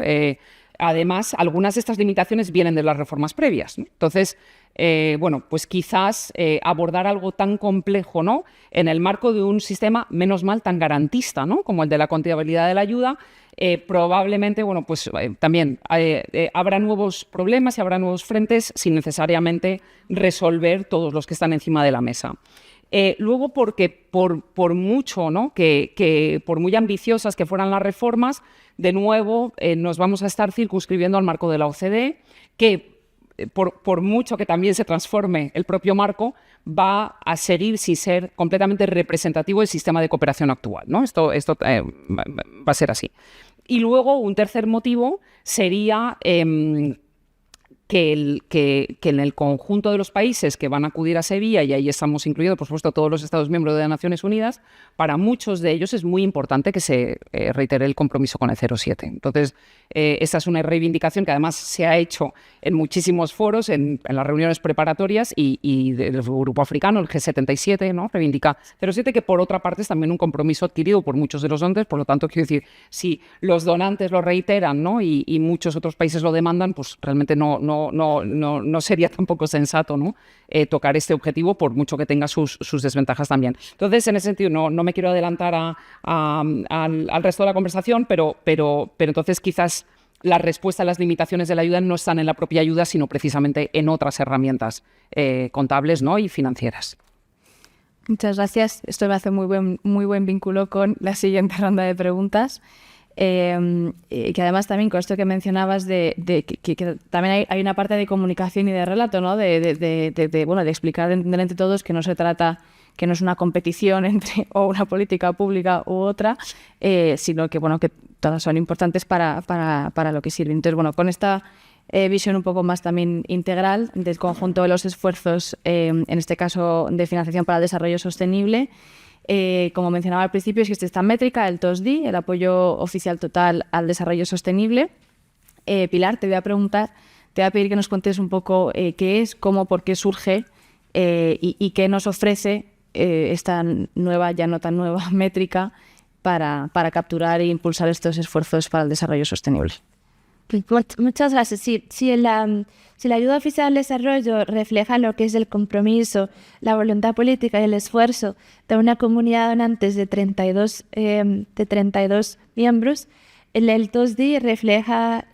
Además, algunas de estas limitaciones vienen de las reformas previas, ¿no? Entonces, bueno, pues quizás abordar algo tan complejo, ¿no? En el marco de un sistema, menos mal, tan garantista, ¿no? Como el de la contabilidad de la ayuda, probablemente, bueno, pues también habrá nuevos problemas y habrá nuevos frentes sin necesariamente resolver todos los que están encima de la mesa. Luego, porque por mucho, ¿no? que por muy ambiciosas que fueran las reformas, de nuevo nos vamos a estar circunscribiendo al marco de la OCDE, que por mucho que también se transforme el propio marco, va a seguir sin ser completamente representativo del sistema de cooperación actual, ¿no? Esto va a ser así. Y luego, un tercer motivo sería que en el conjunto de los países que van a acudir a Sevilla, y ahí estamos incluidos, por supuesto, todos los Estados miembros de las Naciones Unidas, para muchos de ellos es muy importante que se reitere el compromiso con el 0,7. Entonces, esta es una reivindicación que además se ha hecho en muchísimos foros, en las reuniones preparatorias, y del grupo africano, el G77, ¿no? Reivindica 0,7, que por otra parte es también un compromiso adquirido por muchos de los donantes. Por lo tanto, quiero decir, si los donantes lo reiteran, ¿no? y muchos otros países lo demandan, pues realmente no sería tampoco sensato, ¿no? Tocar este objetivo, por mucho que tenga sus desventajas también. Entonces, en ese sentido, no me quiero adelantar al resto de la conversación, pero entonces quizás la respuesta a las limitaciones de la ayuda no están en la propia ayuda, sino precisamente en otras herramientas contables, ¿no? y financieras. Muchas gracias. Esto me hace muy buen vínculo con la siguiente ronda de preguntas. Que además también con esto que mencionabas que también hay una parte de comunicación y de relato, ¿no? de explicar entre todos que no se trata, que no es una competición entre o una política pública u otra, sino que que todas son importantes para lo que sirve. Entonces, con esta visión un poco más también integral del conjunto de los esfuerzos, en este caso de financiación para el desarrollo sostenible, como mencionaba al principio, existe esta métrica, el TOSD, el apoyo oficial total al desarrollo sostenible. Pilar, te voy a pedir que nos cuentes un poco qué es, cómo, por qué surge y qué nos ofrece esta nueva, ya no tan nueva métrica para capturar e impulsar estos esfuerzos para el desarrollo sostenible. Muchas gracias. Si la ayuda oficial al desarrollo refleja lo que es el compromiso, la voluntad política y el esfuerzo de una comunidad donantes de 32 miembros, el TOSD refleja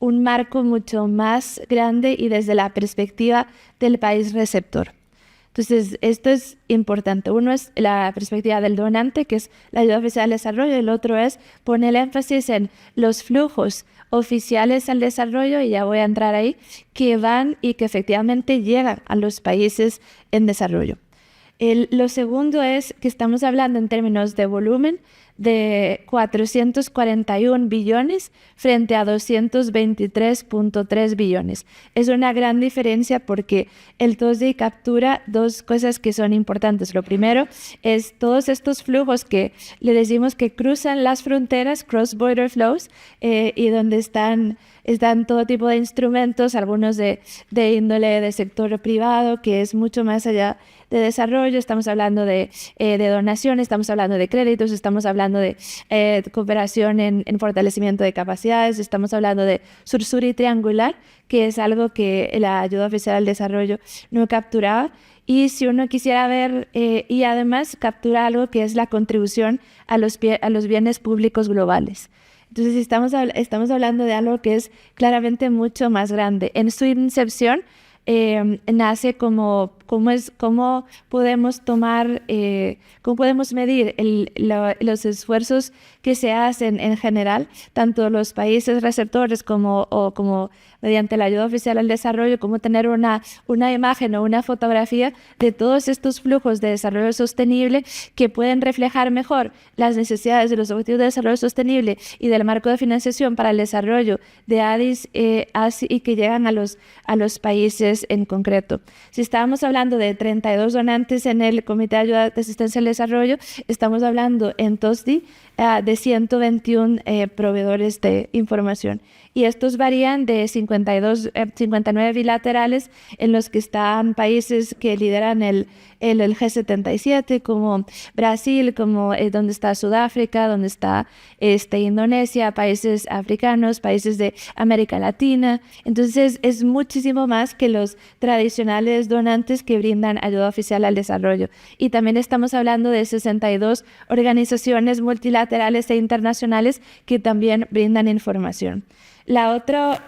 un marco mucho más grande y desde la perspectiva del país receptor. Entonces, esto es importante. Uno es la perspectiva del donante, que es la ayuda oficial al desarrollo, y el otro es poner énfasis en los flujos oficiales al desarrollo, y ya voy a entrar ahí, que van y que efectivamente llegan a los países en desarrollo. Lo segundo es que estamos hablando en términos de volumen de 441 billones frente a 223.3 billones. Es una gran diferencia porque el TOSD captura dos cosas que son importantes. Lo primero es todos estos flujos que le decimos que cruzan las fronteras, cross-border flows, y donde están todo tipo de instrumentos, algunos de índole de sector privado, que es mucho más allá de desarrollo. Estamos hablando de donaciones, estamos hablando de créditos, estamos hablando de cooperación en fortalecimiento de capacidades, estamos hablando de sur-sur y triangular, que es algo que la ayuda oficial al desarrollo no capturaba. Y si uno quisiera ver, y además captura algo que es la contribución a los bienes públicos globales. Entonces estamos hablando de algo que es claramente mucho más grande. En su incepción nace cómo podemos medir los esfuerzos que se hacen en general, tanto los países receptores como mediante la ayuda oficial al desarrollo, como tener una imagen o una fotografía de todos estos flujos de desarrollo sostenible que pueden reflejar mejor las necesidades de los objetivos de desarrollo sostenible y del marco de financiación para el desarrollo de ADIS y que llegan a los países en concreto. Si estábamos hablando de 32 donantes en el Comité de Ayuda de Asistencia al Desarrollo, estamos hablando en TOSD de 121 proveedores de información. Y estos varían de 59 bilaterales en los que están países que lideran el G77, como Brasil, como donde está Sudáfrica, donde está Indonesia, países africanos, países de América Latina. Entonces es muchísimo más que los tradicionales donantes que brindan ayuda oficial al desarrollo. Y también estamos hablando de 62 organizaciones multilaterales e internacionales que también brindan información. Lo otro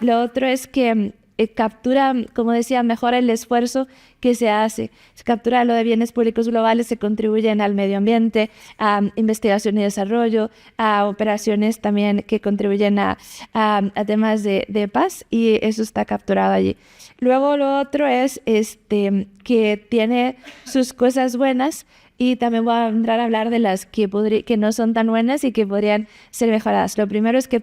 es que captura, como decía, mejora el esfuerzo que se hace. Se captura lo de bienes públicos globales, se contribuyen al medio ambiente, a investigación y desarrollo, a operaciones también que contribuyen a temas de paz, y eso está capturado allí. Luego lo otro es que tiene sus cosas buenas, y también voy a entrar a hablar de las que no son tan buenas y que podrían ser mejoradas. Lo primero es que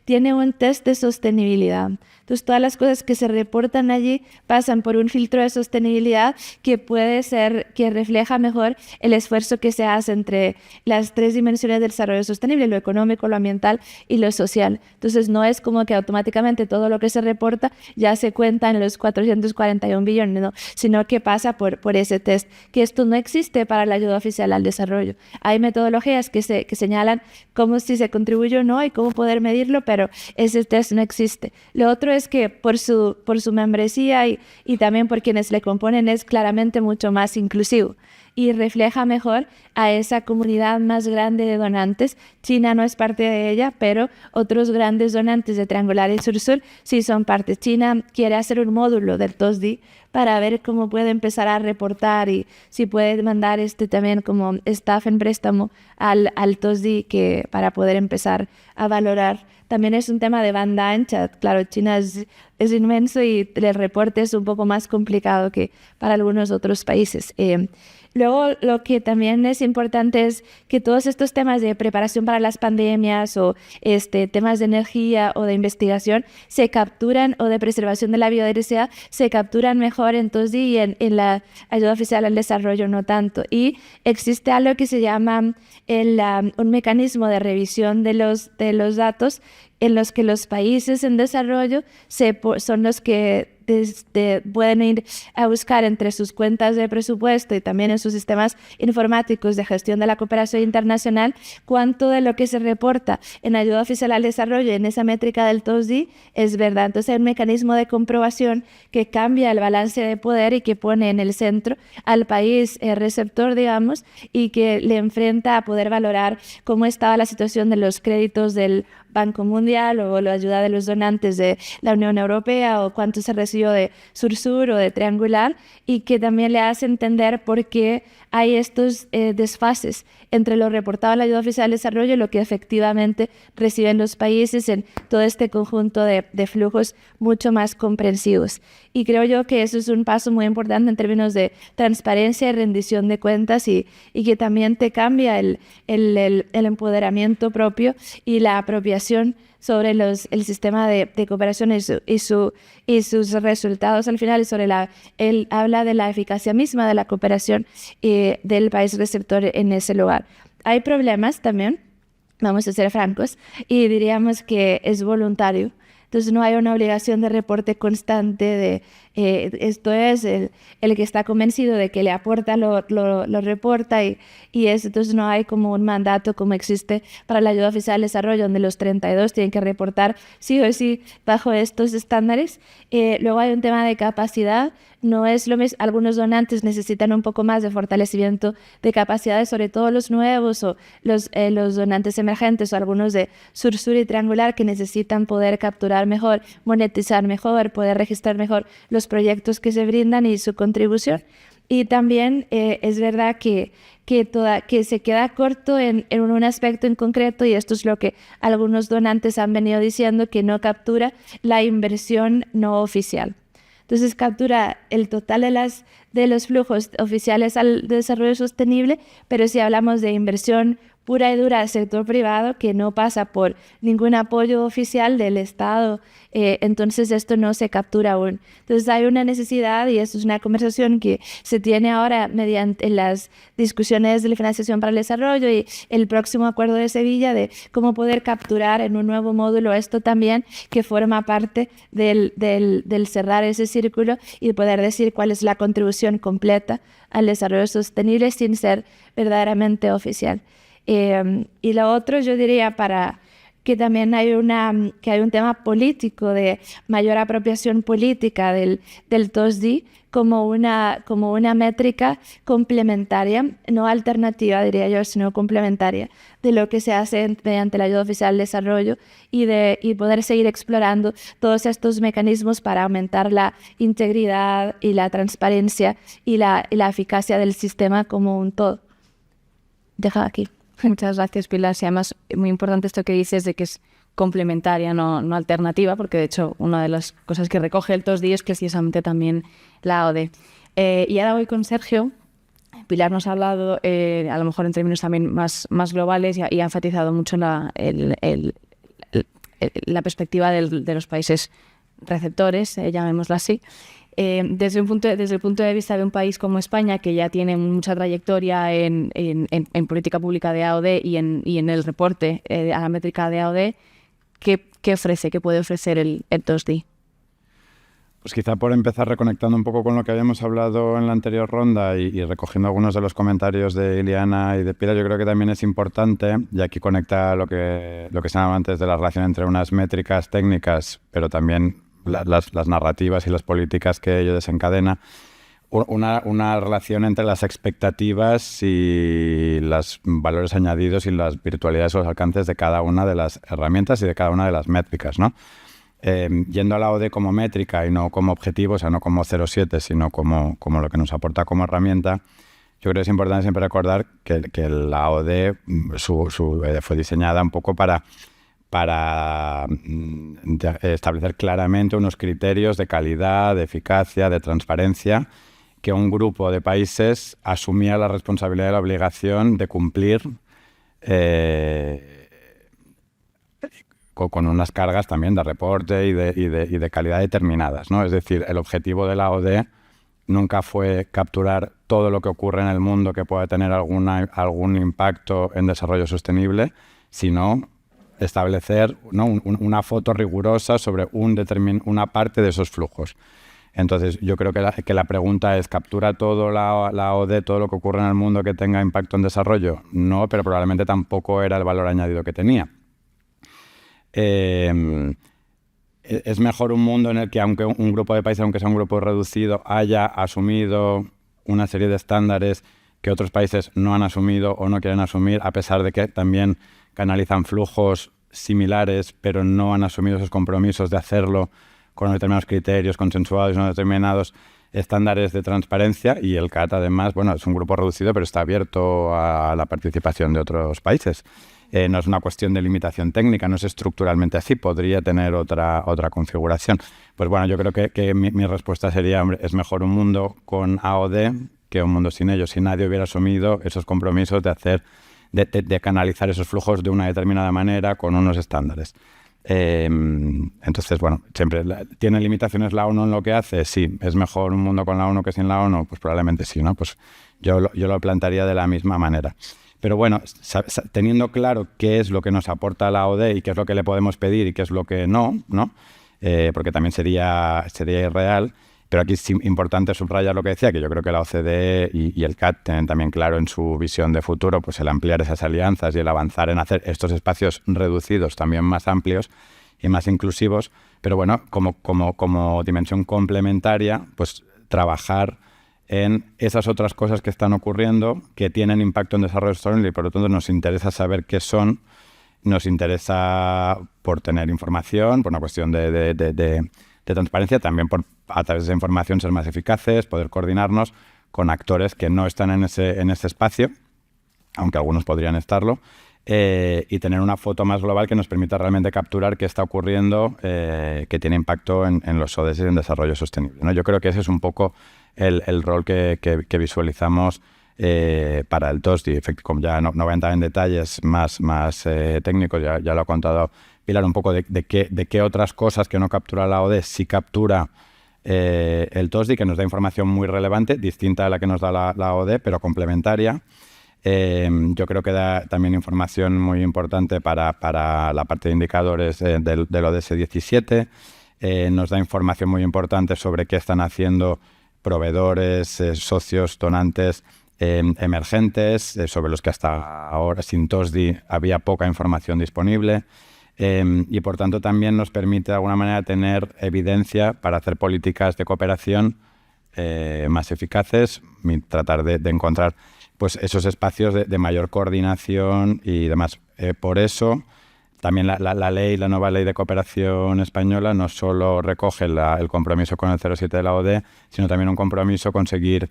tiene un test de sostenibilidad. Entonces, todas las cosas que se reportan allí pasan por un filtro de sostenibilidad que puede ser, que refleja mejor el esfuerzo que se hace entre las 3 dimensiones del desarrollo sostenible, lo económico, lo ambiental y lo social. Entonces, no es como que automáticamente todo lo que se reporta ya se cuenta en los 441 billones, ¿no? Sino que pasa por ese test, que esto no existe para la ayuda oficial al desarrollo. Hay metodologías que señalan cómo si se contribuye o no y cómo poder medirlo, pero ese test no existe. Lo otro es que por su membresía y también por quienes le componen es claramente mucho más inclusivo y refleja mejor a esa comunidad más grande de donantes. China no es parte de ella, pero otros grandes donantes de Triangular y Sur-Sur sí son parte. China quiere hacer un módulo del TOSDI para ver cómo puede empezar a reportar y si puede mandar también como staff en préstamo al TOSDI para poder empezar a valorar. También es un tema de banda ancha. Claro, China es inmenso y el reporte es un poco más complicado que para algunos otros países. Luego, lo que también es importante es que todos estos temas de preparación para las pandemias o temas de energía o de investigación se capturan, o de preservación de la biodiversidad, se capturan mejor en TOSDI y en la ayuda oficial al desarrollo no tanto. Y existe algo que se llama un mecanismo de revisión de los datos en los que los países en desarrollo son los que pueden ir a buscar entre sus cuentas de presupuesto y también en sus sistemas informáticos de gestión de la cooperación internacional cuánto de lo que se reporta en ayuda oficial al desarrollo en esa métrica del TOSDI es verdad. Entonces hay un mecanismo de comprobación que cambia el balance de poder y que pone en el centro al país receptor, digamos, y que le enfrenta a poder valorar cómo estaba la situación de los créditos del Banco Mundial o la ayuda de los donantes de la Unión Europea o cuánto se recibió de Sur-Sur o de Triangular, y que también le hace entender por qué hay estos desfases entre lo reportado en la ayuda oficial al desarrollo y lo que efectivamente reciben los países en todo este conjunto de flujos mucho más comprensivos. Y creo yo que eso es un paso muy importante en términos de transparencia y rendición de cuentas y que también te cambia el empoderamiento propio y la apropiación sobre el sistema de cooperación y sus resultados al final, y sobre él habla de la eficacia misma de la cooperación del país receptor en ese lugar. Hay problemas también, vamos a ser francos, y diríamos que es voluntario. Entonces no hay una obligación de reporte constante de esto es el que está convencido de que le aporta, lo reporta y eso. Entonces no hay como un mandato como existe para la ayuda oficial al desarrollo, donde los 32 tienen que reportar sí o sí bajo estos estándares. Luego hay un tema de capacidad. No es lo mismo, algunos donantes necesitan un poco más de fortalecimiento de capacidades, sobre todo los nuevos o los donantes emergentes o algunos de Sur-Sur y Triangular que necesitan poder capturar mejor, monetizar mejor, poder registrar mejor los proyectos que se brindan y su contribución. Y también es verdad que se queda corto en un aspecto en concreto, y esto es lo que algunos donantes han venido diciendo, que no captura la inversión no oficial. Entonces captura el total de los flujos oficiales al desarrollo sostenible, pero si hablamos de inversión pura y dura del sector privado que no pasa por ningún apoyo oficial del Estado, entonces esto no se captura aún. Entonces hay una necesidad, y esto es una conversación que se tiene ahora mediante las discusiones de la financiación para el desarrollo y el próximo acuerdo de Sevilla, de cómo poder capturar en un nuevo módulo esto también, que forma parte del cerrar ese círculo y poder decir cuál es la contribución completa al desarrollo sostenible sin ser verdaderamente oficial. Y lo otro, yo diría, para que también hay un tema político de mayor apropiación política del TOSDI como una métrica complementaria, no alternativa, diría yo, sino complementaria de lo que se hace mediante la ayuda oficial al desarrollo, y poder seguir explorando todos estos mecanismos para aumentar la integridad y la transparencia y la eficacia del sistema como un todo. Deja aquí. Muchas gracias, Pilar. Sí, además, muy importante esto que dices de que es complementaria, no alternativa, porque de hecho una de las cosas que recoge el TOSDI es precisamente también la ODE. Y ahora voy con Sergio. Pilar nos ha hablado, a lo mejor en términos también más globales, y ha enfatizado mucho la perspectiva de los países receptores, llamémoslo así. Desde el punto de vista de un país como España, que ya tiene mucha trayectoria en política pública de AOD y en el reporte a la métrica de AOD, ¿qué ofrece, qué puede ofrecer el TOSDI? Pues quizá por empezar reconectando un poco con lo que habíamos hablado en la anterior ronda y recogiendo algunos de los comentarios de Ileana y de Pilar, yo creo que también es importante, y aquí conecta lo que se hablaba antes de la relación entre unas métricas técnicas, pero también las narrativas y las políticas que ello desencadena, una relación entre las expectativas y los valores añadidos y las virtualidades o los alcances de cada una de las herramientas y de cada una de las métricas, ¿no? Yendo a la OD como métrica y no como objetivo, o sea, no como 0,7, sino como lo que nos aporta como herramienta, yo creo que es importante siempre recordar que la OD fue diseñada un poco para establecer claramente unos criterios de calidad, de eficacia, de transparencia, que un grupo de países asumía la responsabilidad y la obligación de cumplir con unas cargas también de reporte y de calidad determinadas, ¿no? Es decir, el objetivo de la OD nunca fue capturar todo lo que ocurre en el mundo que pueda tener algún impacto en desarrollo sostenible, sino establecer, ¿no?, una foto rigurosa sobre una parte de esos flujos. Entonces, yo creo que la pregunta es, ¿captura todo la OD, todo lo que ocurre en el mundo que tenga impacto en desarrollo? No, pero probablemente tampoco era el valor añadido que tenía. Es mejor un mundo en el que, aunque un grupo de países, aunque sea un grupo reducido, haya asumido una serie de estándares que otros países no han asumido o no quieren asumir, a pesar de que también canalizan flujos similares, pero no han asumido esos compromisos de hacerlo con determinados criterios consensuados y unos determinados estándares de transparencia. Y el CAT, además, bueno, es un grupo reducido, pero está abierto a la participación de otros países. No es una cuestión de limitación técnica, no es estructuralmente así, podría tener otra configuración. Pues bueno, yo creo que mi respuesta sería, hombre, es mejor un mundo con AOD que un mundo sin ellos, si nadie hubiera asumido esos compromisos de canalizar esos flujos de una determinada manera con unos estándares. Entonces, bueno, siempre ¿tiene limitaciones la ONU en lo que hace? Sí. ¿Es mejor un mundo con la ONU que sin la ONU? Pues probablemente sí, ¿no? Pues yo lo plantearía de la misma manera. Pero bueno, teniendo claro qué es lo que nos aporta la OD y qué es lo que le podemos pedir y qué es lo que no, porque también sería irreal. Pero aquí es importante subrayar lo que decía, que yo creo que la OCDE y el CAT tienen también claro en su visión de futuro, pues el ampliar esas alianzas y el avanzar en hacer estos espacios reducidos también más amplios y más inclusivos. Pero bueno, como dimensión complementaria, pues trabajar en esas otras cosas que están ocurriendo que tienen impacto en desarrollo sostenible y por lo tanto nos interesa saber qué son, nos interesa por tener información, por una cuestión de transparencia, también por a través de esa información ser más eficaces, poder coordinarnos con actores que no están en ese espacio, aunque algunos podrían estarlo, y tener una foto más global que nos permita realmente capturar qué está ocurriendo, que tiene impacto en los ODS y en desarrollo sostenible, ¿no? Yo creo que ese es un poco el rol que visualizamos para el TOSDI. Como ya no voy a entrar en detalles más técnicos, ya lo ha contado Pilar un poco de qué otras cosas que no captura la OD sí captura el TOSDI, que nos da información muy relevante, distinta a la que nos da la OD, pero complementaria. Yo creo que da también información muy importante para la parte de indicadores del ODS 17. Nos da información muy importante sobre qué están haciendo proveedores, socios, donantes emergentes, sobre los que hasta ahora sin TOSDI había poca información disponible. Y por tanto también nos permite de alguna manera tener evidencia para hacer políticas de cooperación más eficaces y tratar de encontrar pues esos espacios de mayor coordinación y demás. Por eso también la nueva ley de cooperación española no solo recoge el compromiso con el 0,7 de la OD, sino también un compromiso con seguir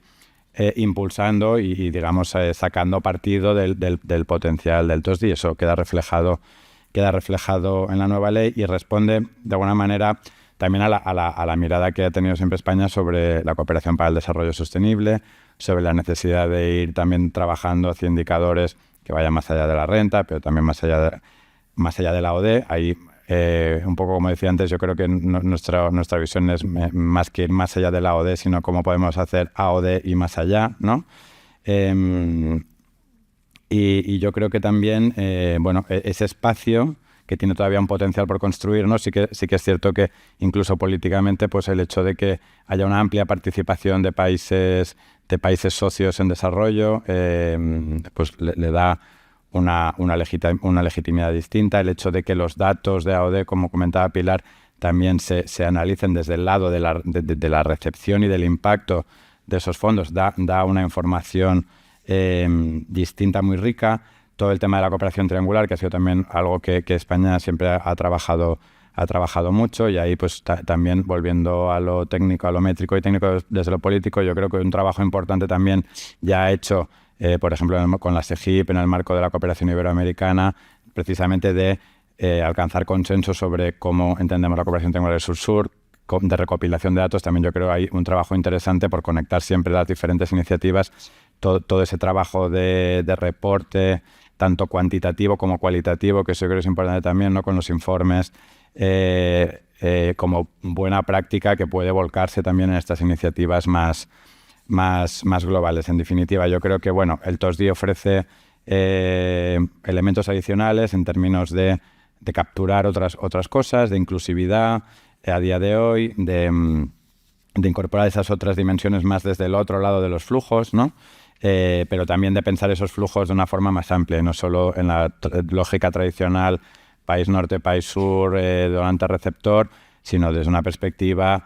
impulsando y digamos, sacando partido del potencial del TOSDI. Eso queda reflejado en la nueva ley y responde de alguna manera también a la mirada que ha tenido siempre España sobre la cooperación para el desarrollo sostenible, sobre la necesidad de ir también trabajando hacia indicadores que vayan más allá de la renta, pero también más allá de la OD. Ahí un poco como decía antes, yo creo que nuestra visión es más que ir más allá de la AOD, sino cómo podemos hacer AOD y más allá, ¿no? Y yo creo que también, ese espacio que tiene todavía un potencial por construir, ¿no? Sí que es cierto que incluso políticamente, pues el hecho de que haya una amplia participación de países socios en desarrollo, pues le da una legitimidad distinta. El hecho de que los datos de AOD, como comentaba Pilar, también se analicen desde el lado de la recepción y del impacto de esos fondos, da una información distinta, muy rica. Todo el tema de la cooperación triangular, que ha sido también algo que España siempre ha trabajado mucho, y ahí pues también volviendo a lo técnico, a lo métrico y técnico desde lo político, yo creo que un trabajo importante también ya ha hecho, por ejemplo, con la SEGIP, en el marco de la cooperación iberoamericana, precisamente de alcanzar consenso sobre cómo entendemos la cooperación triangular sur-sur, de recopilación de datos. También yo creo que hay un trabajo interesante por conectar siempre las diferentes iniciativas, todo ese trabajo de reporte, tanto cuantitativo como cualitativo, que eso yo creo que es importante también, ¿no? Con los informes, como buena práctica que puede volcarse también en estas iniciativas más globales. En definitiva, yo creo que el TOSDI ofrece elementos adicionales en términos de capturar otras cosas, de inclusividad a día de hoy, de incorporar esas otras dimensiones más desde el otro lado de los flujos, ¿no? Pero también de pensar esos flujos de una forma más amplia, no solo en la lógica tradicional país norte, país sur, donante receptor, sino desde una perspectiva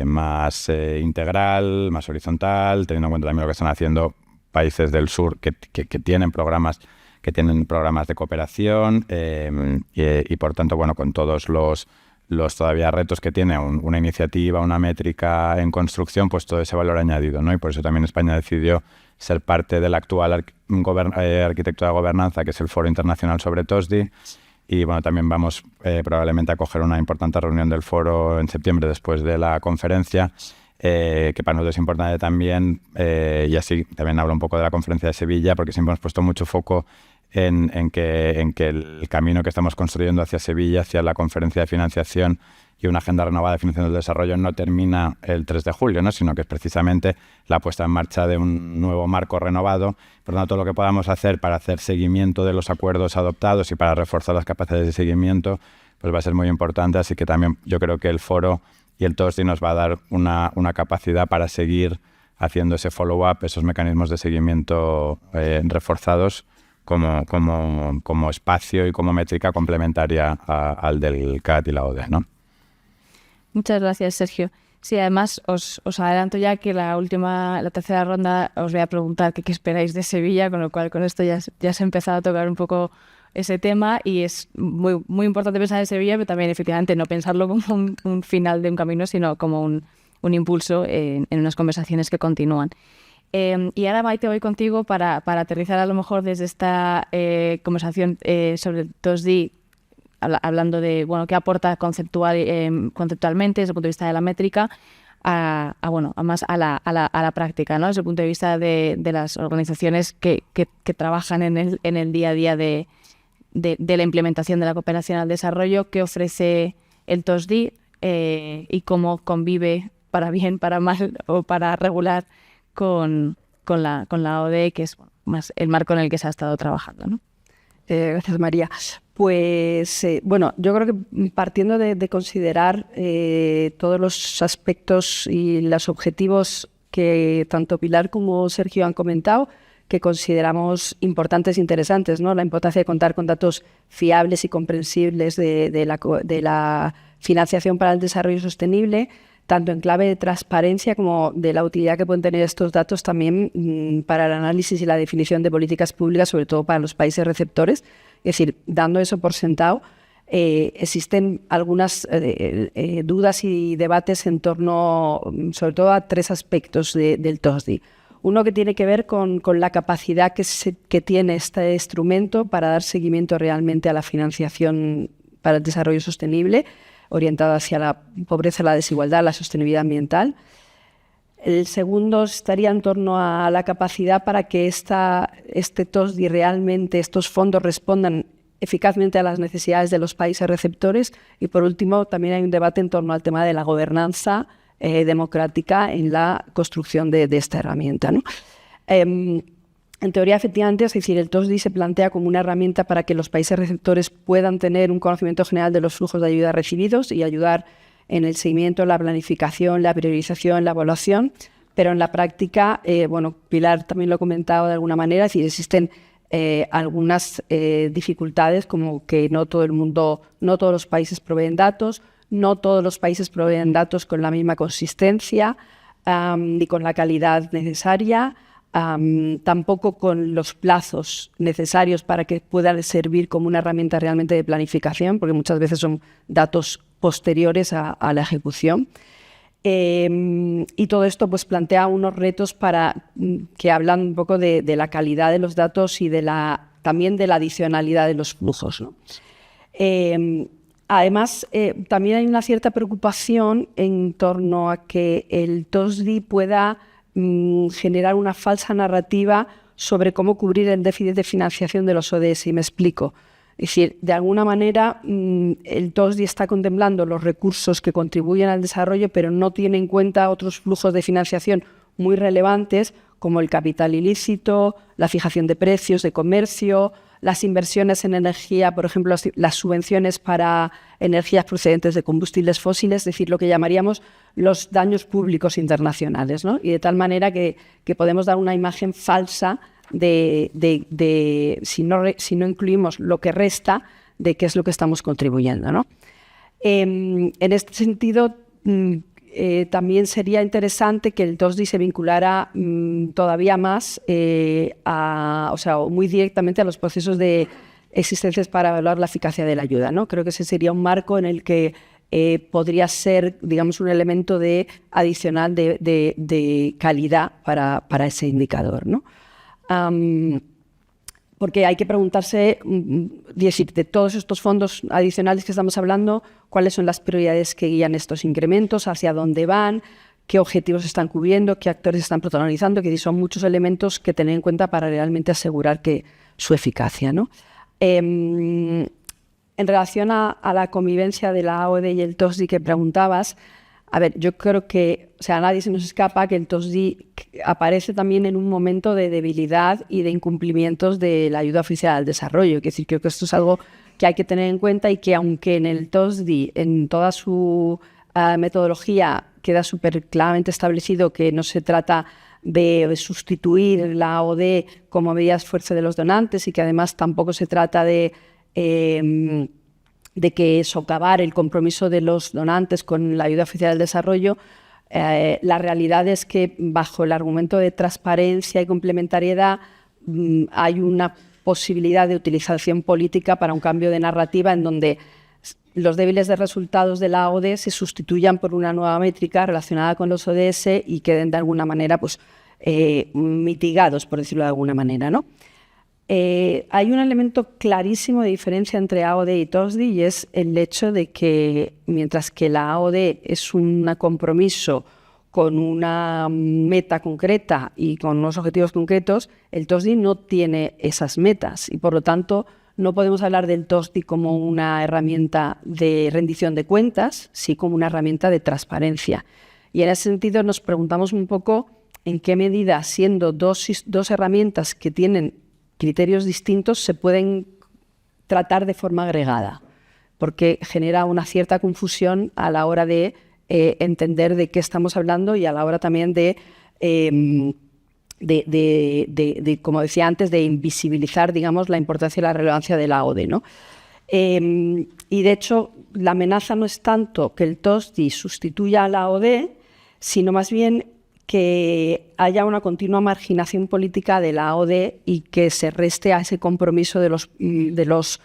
más integral, más horizontal, teniendo en cuenta también lo que están haciendo países del sur que tienen programas de cooperación, y por tanto, con todos los todavía retos que tiene una iniciativa, una métrica en construcción, pues todo ese valor añadido, ¿no? Y por eso también España decidió ser parte de la actual arquitectura de gobernanza, que es el Foro Internacional sobre TOSDI. Y también vamos probablemente a coger una importante reunión del foro en septiembre, después de la conferencia, que para nosotros es importante también, y así también hablo un poco de la conferencia de Sevilla, porque siempre hemos puesto mucho foco en que el camino que estamos construyendo hacia Sevilla, hacia la conferencia de financiación y una agenda renovada de financiación del desarrollo, no termina el 3 de julio, ¿no? Sino que es precisamente la puesta en marcha de un nuevo marco renovado. Por lo tanto, todo lo que podamos hacer para hacer seguimiento de los acuerdos adoptados y para reforzar las capacidades de seguimiento, pues va a ser muy importante. Así que también yo creo que el foro y el TOSDI nos va a dar una capacidad para seguir haciendo ese follow-up, esos mecanismos de seguimiento reforzados, como espacio y como métrica complementaria al del CAT y la ODE, ¿no? Muchas gracias, Sergio. Sí, además os adelanto ya que la tercera ronda os voy a preguntar qué esperáis de Sevilla, con lo cual con esto ya se ha empezado a tocar un poco ese tema, y es muy, muy importante pensar en Sevilla, pero también efectivamente no pensarlo como un final de un camino, sino como un impulso en unas conversaciones que continúan. Y ahora, Maite, voy contigo para aterrizar a lo mejor desde esta conversación sobre el TOSDI, hablando de qué aporta conceptualmente desde el punto de vista de la métrica, más a la práctica, ¿no? Desde el punto de vista de las organizaciones que trabajan en el día a día de la implementación de la cooperación al desarrollo. ¿Qué ofrece el TOSDI y cómo convive, para bien, para mal o para regular, con la ODE, que es más el marco en el que se ha estado trabajando, ¿no? Gracias, María. Pues, yo creo que partiendo de considerar todos los aspectos y los objetivos que tanto Pilar como Sergio han comentado, que consideramos importantes e interesantes, ¿no? La importancia de contar con datos fiables y comprensibles de la financiación para el desarrollo sostenible, tanto en clave de transparencia como de la utilidad que pueden tener estos datos también para el análisis y la definición de políticas públicas, sobre todo para los países receptores. Es decir, dando eso por sentado, existen algunas dudas y debates en torno, sobre todo, a tres aspectos del TOSDI. Uno que tiene que ver con la capacidad que tiene este instrumento para dar seguimiento realmente a la financiación para el desarrollo sostenible, orientado hacia la pobreza, la desigualdad, la sostenibilidad ambiental. El segundo estaría en torno a la capacidad para que este TOSDI realmente, estos fondos, respondan eficazmente a las necesidades de los países receptores. Y por último, también hay un debate en torno al tema de la gobernanza democrática en la construcción de esta herramienta, ¿no? En teoría, efectivamente, es decir, el TOSDI se plantea como una herramienta para que los países receptores puedan tener un conocimiento general de los flujos de ayuda recibidos y ayudar en el seguimiento, la planificación, la priorización, la evaluación, pero en la práctica, Pilar también lo ha comentado de alguna manera, es decir, existen algunas dificultades, como que no todos los países proveen datos, no todos los países proveen datos con la misma consistencia ni con la calidad necesaria, tampoco con los plazos necesarios para que puedan servir como una herramienta realmente de planificación, porque muchas veces son datos posteriores a la ejecución. Y todo esto pues plantea unos retos que hablan un poco de la calidad de los datos y también de la adicionalidad de los flujos, ¿no? Además, también hay una cierta preocupación en torno a que el TOSDI pueda generar una falsa narrativa sobre cómo cubrir el déficit de financiación de los ODS, y me explico. Es decir, de alguna manera el TOSDI está contemplando los recursos que contribuyen al desarrollo, pero no tiene en cuenta otros flujos de financiación muy relevantes, como el capital ilícito, la fijación de precios, de comercio, las inversiones en energía, por ejemplo, las subvenciones para energías procedentes de combustibles fósiles, es decir, lo que llamaríamos los daños públicos internacionales, ¿no? Y de tal manera que podemos dar una imagen falsa si no incluimos lo que resta, de qué es lo que estamos contribuyendo, ¿no? En este sentido, también sería interesante que el TOSDI se vinculara todavía más, muy directamente a los procesos existentes para evaluar la eficacia de la ayuda, ¿no? Creo que ese sería un marco en el que podría ser, digamos, un elemento adicional de calidad para ese indicador, ¿no? Porque hay que preguntarse, de todos estos fondos adicionales que estamos hablando, cuáles son las prioridades que guían estos incrementos, hacia dónde van, qué objetivos están cubriendo, qué actores están protagonizando, que son muchos elementos que tener en cuenta para realmente asegurar su eficacia, ¿no? En relación a la convivencia de la AOD y el TOSDI que preguntabas, a ver, yo creo que, a nadie se nos escapa que el TOSDI aparece también en un momento de debilidad y de incumplimientos de la ayuda oficial al desarrollo. Es decir, creo que esto es algo que hay que tener en cuenta y que aunque en el TOSDI, en toda su metodología, queda súper claramente establecido que no se trata de sustituir la AOD como medida de esfuerzo de los donantes y que además tampoco se trata de que socavar el compromiso de los donantes con la ayuda oficial al desarrollo, la realidad es que bajo el argumento de transparencia y complementariedad hay una posibilidad de utilización política para un cambio de narrativa en donde los débiles de resultados de la AOD se sustituyan por una nueva métrica relacionada con los ODS y queden de alguna manera mitigados, por decirlo de alguna manera, ¿no? Hay un elemento clarísimo de diferencia entre AOD y TOSDI y es el hecho de que mientras que la AOD es un compromiso con una meta concreta y con unos objetivos concretos, el TOSDI no tiene esas metas y por lo tanto no podemos hablar del TOSDI como una herramienta de rendición de cuentas, sí como una herramienta de transparencia. Y en ese sentido nos preguntamos un poco en qué medida, siendo dos herramientas que tienen criterios distintos, se pueden tratar de forma agregada, porque genera una cierta confusión a la hora de entender de qué estamos hablando y a la hora también de, como decía antes, de invisibilizar, digamos, la importancia y la relevancia de la AOD, ¿no? Y de hecho, la amenaza no es tanto que el TOSDI sustituya a la AOD, sino más bien que haya una continua marginación política de la AOD y que se reste a ese compromiso de los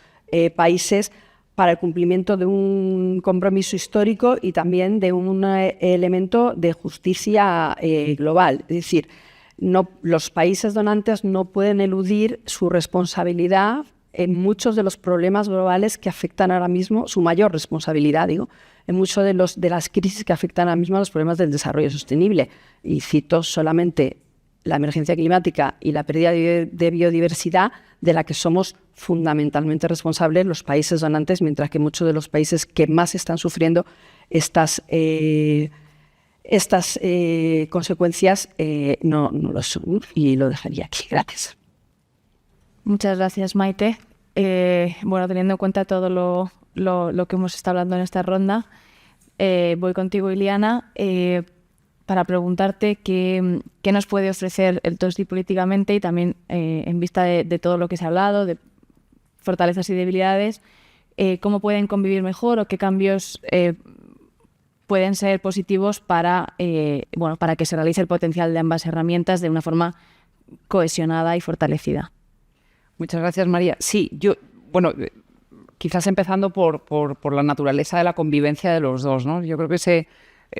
países para el cumplimiento de un compromiso histórico y también de un elemento de justicia global. Es decir, los países donantes no pueden eludir su responsabilidad en muchos de los problemas globales que afectan ahora mismo, su mayor responsabilidad, digo, en muchos de las crisis que afectan ahora mismo a los problemas del desarrollo sostenible. Y cito solamente la emergencia climática y la pérdida de biodiversidad, de la que somos fundamentalmente responsable los países donantes, mientras que muchos de los países que más están sufriendo estas consecuencias no lo son. Y lo dejaría aquí. Gracias. Muchas gracias, Maite. Bueno, teniendo en cuenta todo lo que hemos estado hablando en esta ronda, voy contigo, Iliana, para preguntarte qué nos puede ofrecer el TOSDI políticamente y también en vista de todo lo que se ha hablado, de fortalezas y debilidades, cómo pueden convivir mejor o qué cambios pueden ser positivos para que se realice el potencial de ambas herramientas de una forma cohesionada y fortalecida. Muchas gracias, María. Sí, quizás empezando por la naturaleza de la convivencia de los dos, ¿no? Yo creo que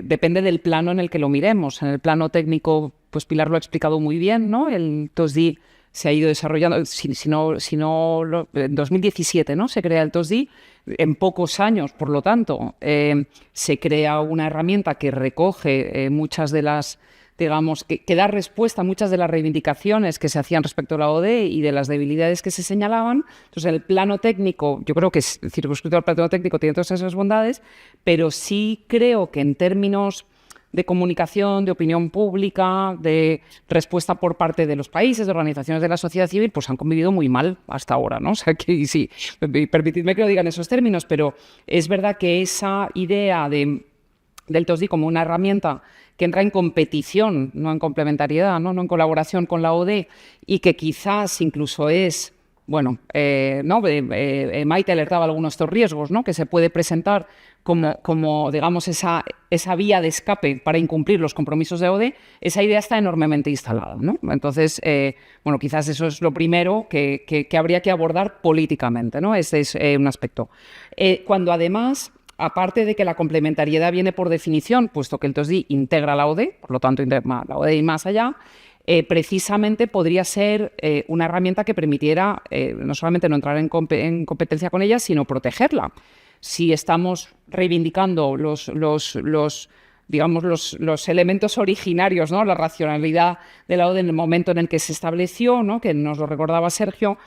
depende del plano en el que lo miremos. En el plano técnico, pues Pilar lo ha explicado muy bien, ¿no? El TOSDI se ha ido desarrollando, en 2017, ¿no? Se crea el TOSDI. En pocos años, por lo tanto, se crea una herramienta que recoge muchas de las, digamos, que da respuesta a muchas de las reivindicaciones que se hacían respecto a la ODE y de las debilidades que se señalaban. Entonces, el plano técnico, yo creo que es circunscrito al plano técnico, tiene todas esas bondades, pero sí creo que en términos de comunicación, de opinión pública, de respuesta por parte de los países, de organizaciones de la sociedad civil, pues han convivido muy mal hasta ahora, ¿no? O sea, que sí, permitidme que lo diga en esos términos, pero es verdad que esa idea del TOSDI como una herramienta que entra en competición, no en complementariedad, no en colaboración con la ODE, y que quizás incluso es, Maite alertaba algunos de estos riesgos, ¿no? Que se puede presentar como digamos, esa vía de escape para incumplir los compromisos de ODE, esa idea está enormemente instalada, ¿no? Entonces, quizás eso es lo primero que habría que abordar políticamente, ¿no? Ese es un aspecto. Cuando además, aparte de que la complementariedad viene por definición, puesto que el TOSDI integra la ODE, por lo tanto, integra la ODE y más allá, precisamente podría ser una herramienta que permitiera no solamente no entrar en competencia con ella, sino protegerla. Si estamos reivindicando los elementos originarios, ¿no? La racionalidad de la ODE en el momento en el que se estableció, ¿no? Que nos lo recordaba Sergio,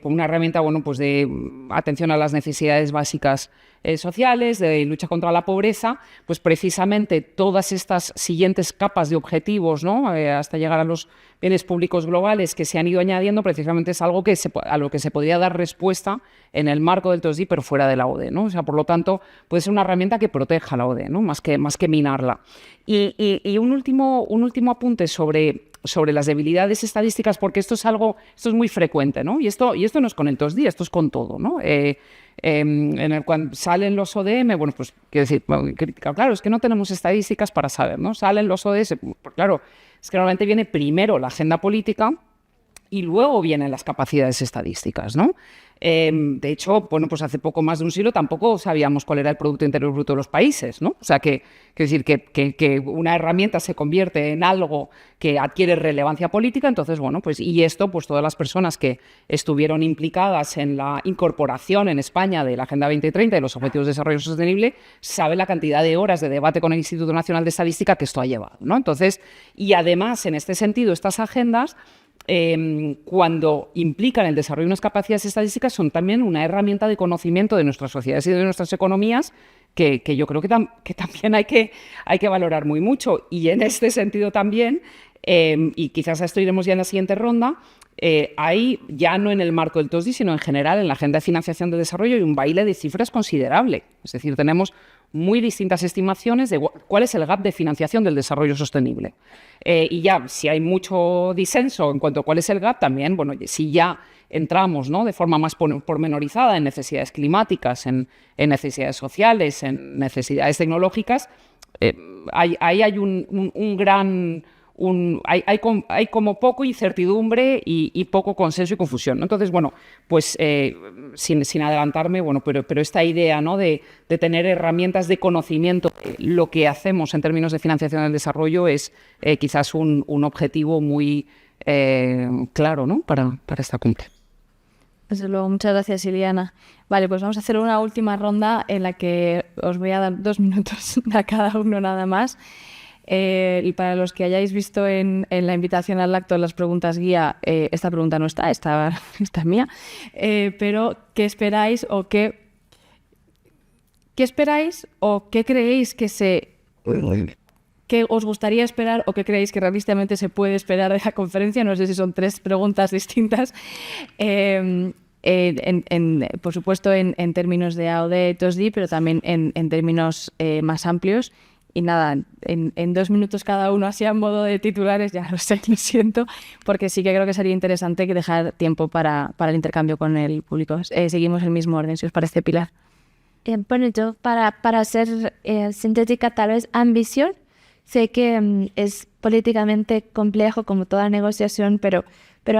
una herramienta de atención a las necesidades básicas sociales, de lucha contra la pobreza, pues precisamente todas estas siguientes capas de objetivos, ¿no? Hasta llegar a los bienes públicos globales que se han ido añadiendo, precisamente es algo a lo que se podría dar respuesta en el marco del TOSDI, pero fuera de la ODE, ¿no? O sea, por lo tanto, puede ser una herramienta que proteja la ODE, ¿no? Más que minarla. Y un último apunte sobre las debilidades estadísticas, porque esto es muy frecuente, ¿no? Y esto no es con el TOSDI, esto es con todo, ¿no? En el cual salen los ODM, pues quiero decir, claro, es que no tenemos estadísticas para saber, ¿no? Salen los ODS, pues claro, es que normalmente viene primero la agenda política y luego vienen las capacidades estadísticas, ¿no? De hecho, pues hace poco más de un siglo tampoco sabíamos cuál era el Producto Interior Bruto de los países, ¿no? O sea, quiero decir que una herramienta se convierte en algo que adquiere relevancia política, entonces, y esto, pues todas las personas que estuvieron implicadas en la incorporación en España de la Agenda 2030 y los Objetivos de Desarrollo Sostenible, saben la cantidad de horas de debate con el Instituto Nacional de Estadística que esto ha llevado, ¿no? Entonces, y además, en este sentido, estas agendas, cuando implican el desarrollo de unas capacidades estadísticas, son también una herramienta de conocimiento de nuestras sociedades y de nuestras economías que yo creo que también hay que valorar muy mucho. Y en este sentido también, y quizás a esto iremos ya en la siguiente ronda, hay, ya no en el marco del TOSDI, sino en general en la Agenda de Financiación de Desarrollo, hay un baile de cifras considerable. Es decir, tenemos muy distintas estimaciones de cuál es el gap de financiación del desarrollo sostenible. Y ya, si hay mucho disenso en cuanto a cuál es el gap, también, si ya entramos, ¿no? De forma más pormenorizada en necesidades climáticas, en necesidades sociales, en necesidades tecnológicas, ahí hay un gran... Hay como poco incertidumbre y poco consenso y confusión, ¿no? Entonces, sin adelantarme, pero esta idea, ¿no? de tener herramientas de conocimiento de lo que hacemos en términos de financiación del desarrollo es quizás un objetivo muy claro, ¿no? para esta cumbre. Desde luego, muchas gracias, Iliana. Vale, pues vamos a hacer una última ronda en la que os voy a dar 2 minutos a cada uno nada más. Y para los que hayáis visto en la invitación al acto las preguntas guía, esta pregunta no está, esta es mía, pero ¿qué esperáis o qué esperáis o qué creéis que os gustaría esperar o qué creéis que realistamente se puede esperar de la conferencia? No sé si son 3 preguntas distintas. Por supuesto, en términos de AOD, TOSDI, pero también en términos más amplios. Y nada, en 2 minutos cada uno, así a modo de titulares, ya lo sé, lo siento, porque sí que creo que sería interesante que dejar tiempo para el intercambio con el público. Seguimos el mismo orden, si os parece, Pilar. Bueno, yo para ser sintética, tal vez ambición. Sé que es políticamente complejo como toda negociación, pero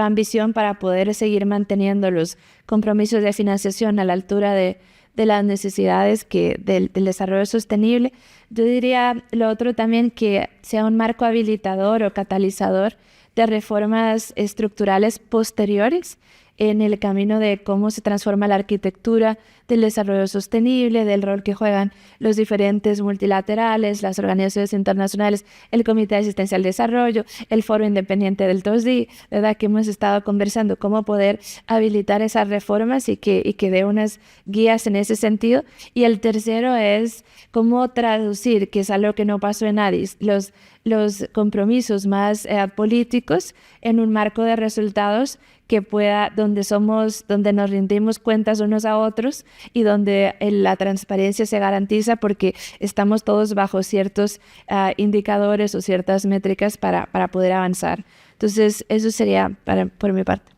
ambición para poder seguir manteniendo los compromisos de financiación a la altura de las necesidades del desarrollo sostenible. Yo diría lo otro también, que sea un marco habilitador o catalizador de reformas estructurales posteriores en el camino de cómo se transforma la arquitectura del desarrollo sostenible, del rol que juegan los diferentes multilaterales, las organizaciones internacionales, el Comité de Asistencia al Desarrollo, el Foro Independiente del TOSDI, ¿verdad? Que hemos estado conversando cómo poder habilitar esas reformas y que dé unas guías en ese sentido. Y el tercero es cómo traducir, que es algo que no pasó en Addis, los compromisos más políticos en un marco de resultados que pueda, donde nos rendimos cuentas unos a otros y donde la transparencia se garantiza, porque estamos todos bajo ciertos indicadores o ciertas métricas para poder avanzar. Entonces, eso sería por mi parte.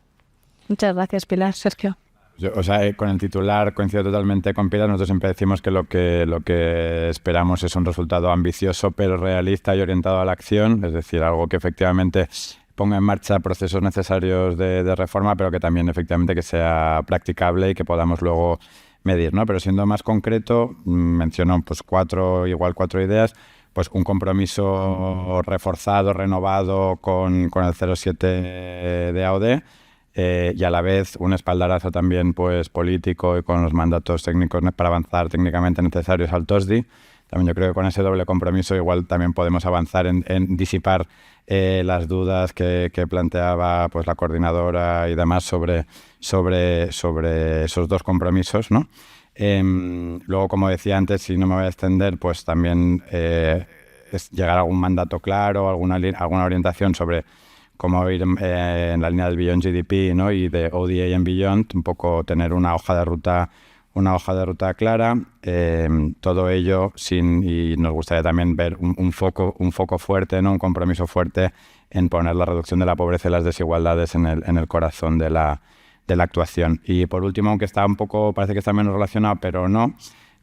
Muchas gracias, Pilar. Sergio. Con el titular coincido totalmente con Pilar. Nosotros siempre decimos que lo que esperamos es un resultado ambicioso pero realista y orientado a la acción, es decir, algo que efectivamente ponga en marcha procesos necesarios de reforma, pero que también efectivamente que sea practicable y que podamos luego medir, ¿no? Pero siendo más concreto, menciono pues 4 ideas. Pues un compromiso reforzado, renovado con el 0,7 de AOD, y a la vez un espaldarazo también pues político y con los mandatos técnicos para avanzar técnicamente necesarios al TOSDI. También yo creo que con ese doble compromiso igual también podemos avanzar en disipar las dudas que planteaba pues la coordinadora y demás sobre esos 2 compromisos, ¿no? Luego, como decía antes, si no me voy a extender, pues también es llegar a algún mandato claro, alguna orientación sobre cómo ir en la línea del Beyond GDP, ¿no? Y de ODA en Beyond, un poco tener una hoja de ruta clara, todo ello y nos gustaría también ver un foco fuerte, ¿no? Un compromiso fuerte en poner la reducción de la pobreza y las desigualdades en el corazón de la actuación. Y por último, aunque parece que está menos relacionado, pero no,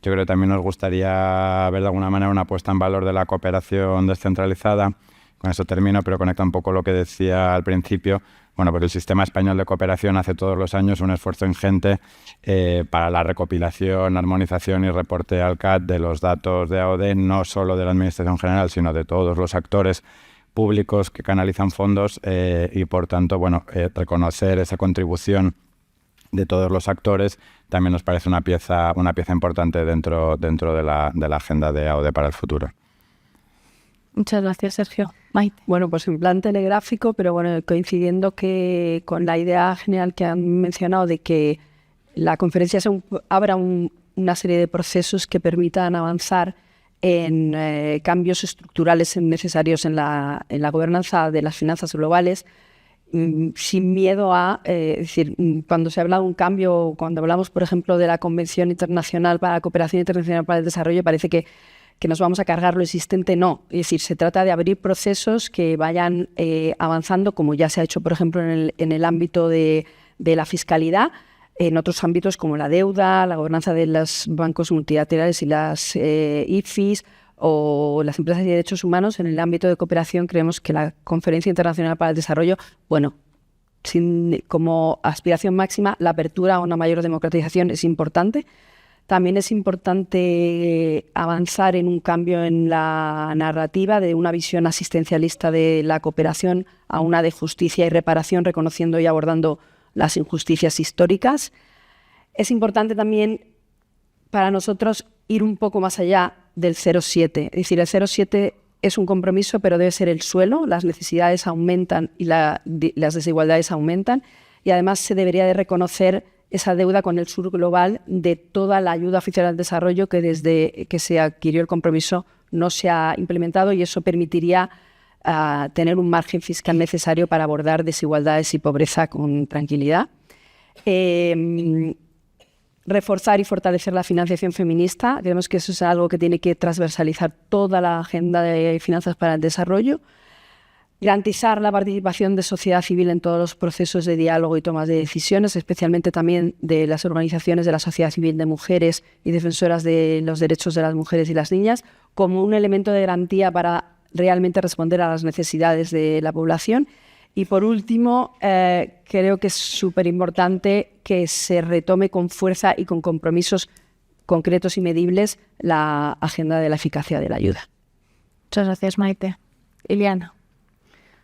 yo creo que también nos gustaría ver de alguna manera una puesta en valor de la cooperación descentralizada. Con eso termino, pero conecta un poco lo que decía al principio. Bueno, porque el Sistema Español de Cooperación hace todos los años un esfuerzo ingente para la recopilación, armonización y reporte al CAT de los datos de AOD, no solo de la Administración General, sino de todos los actores públicos que canalizan fondos, y por tanto, reconocer esa contribución de todos los actores también nos parece una pieza importante dentro de la agenda de AOD para el futuro. Muchas gracias, Sergio. Maite. Bueno, pues en plan telegráfico, pero coincidiendo con la idea general que han mencionado de que la conferencia abra una serie de procesos que permitan avanzar en cambios estructurales necesarios en la gobernanza de las finanzas globales, sin miedo a, decir, cuando se habla de un cambio, cuando hablamos, por ejemplo, de la Convención Internacional para la Cooperación Internacional para el Desarrollo, parece que nos vamos a cargar lo existente, no. Es decir, se trata de abrir procesos que vayan avanzando, como ya se ha hecho, por ejemplo, en el ámbito de la fiscalidad, en otros ámbitos como la deuda, la gobernanza de los bancos multilaterales y las IFIs, o las empresas de derechos humanos. En el ámbito de cooperación creemos que la Conferencia Internacional para el Desarrollo, como aspiración máxima, la apertura a una mayor democratización es importante. También es importante avanzar en un cambio en la narrativa de una visión asistencialista de la cooperación a una de justicia y reparación, reconociendo y abordando las injusticias históricas. Es importante también para nosotros ir un poco más allá del 0,7. Es decir, el 0,7 es un compromiso, pero debe ser el suelo. Las necesidades aumentan y las desigualdades aumentan. Y además se debería de reconocer esa deuda con el sur global de toda la ayuda oficial al desarrollo que desde que se adquirió el compromiso no se ha implementado, y eso permitiría tener un margen fiscal necesario para abordar desigualdades y pobreza con tranquilidad. Reforzar y fortalecer la financiación feminista. Creemos que eso es algo que tiene que transversalizar toda la agenda de finanzas para el desarrollo. Garantizar la participación de sociedad civil en todos los procesos de diálogo y tomas de decisiones, especialmente también de las organizaciones de la sociedad civil de mujeres y defensoras de los derechos de las mujeres y las niñas, como un elemento de garantía para realmente responder a las necesidades de la población. Y por último, creo que es súper importante que se retome con fuerza y con compromisos concretos y medibles la agenda de la eficacia de la ayuda. Muchas gracias, Maite. Iliana.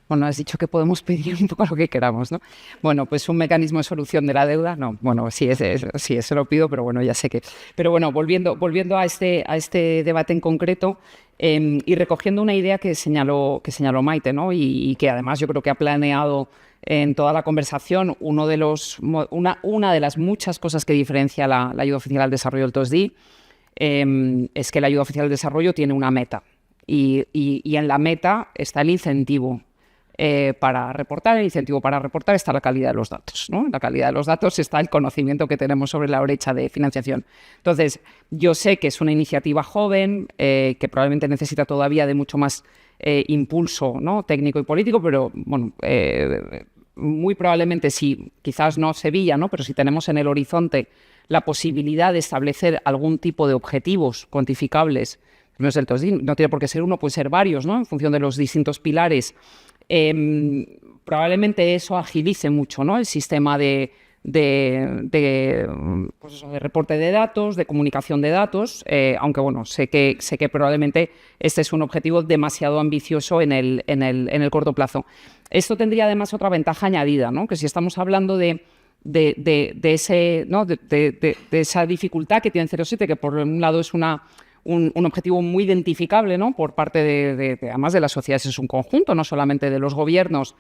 Bueno, has dicho que podemos pedir un poco lo que queramos, ¿no? Bueno, pues un mecanismo de solución de la deuda, no. Bueno, sí, eso lo pido, pero bueno, ya sé que... Pero bueno, volviendo a este debate en concreto, y recogiendo una idea que señaló Maite, ¿no? Y que además yo creo que ha planeado en toda la conversación una de las muchas cosas que diferencia la ayuda oficial al desarrollo del TOSDI, es que la ayuda oficial al desarrollo tiene una meta, y en la meta está el incentivo para reportar. El incentivo para reportar está la calidad de los datos, ¿no? En la calidad de los datos está el conocimiento que tenemos sobre la brecha de financiación. Entonces, yo sé que es una iniciativa joven, que probablemente necesita todavía de mucho más impulso, ¿no? Técnico y político, pero bueno, muy probablemente quizás no Sevilla, ¿no? Pero si tenemos en el horizonte la posibilidad de establecer algún tipo de objetivos cuantificables, no es el TOSDI, no tiene por qué ser uno, puede ser varios, ¿no? En función de los distintos pilares. Probablemente eso agilice mucho, ¿no? El sistema de reporte de datos, de comunicación de datos, aunque bueno, sé que probablemente este es un objetivo demasiado ambicioso en el corto plazo. Esto tendría además otra ventaja añadida, ¿no? Que si estamos hablando de esa dificultad que tiene 0,7, que por un lado es un objetivo muy identificable, ¿no? Por parte además de las sociedades, es un conjunto, no solamente de los gobiernos.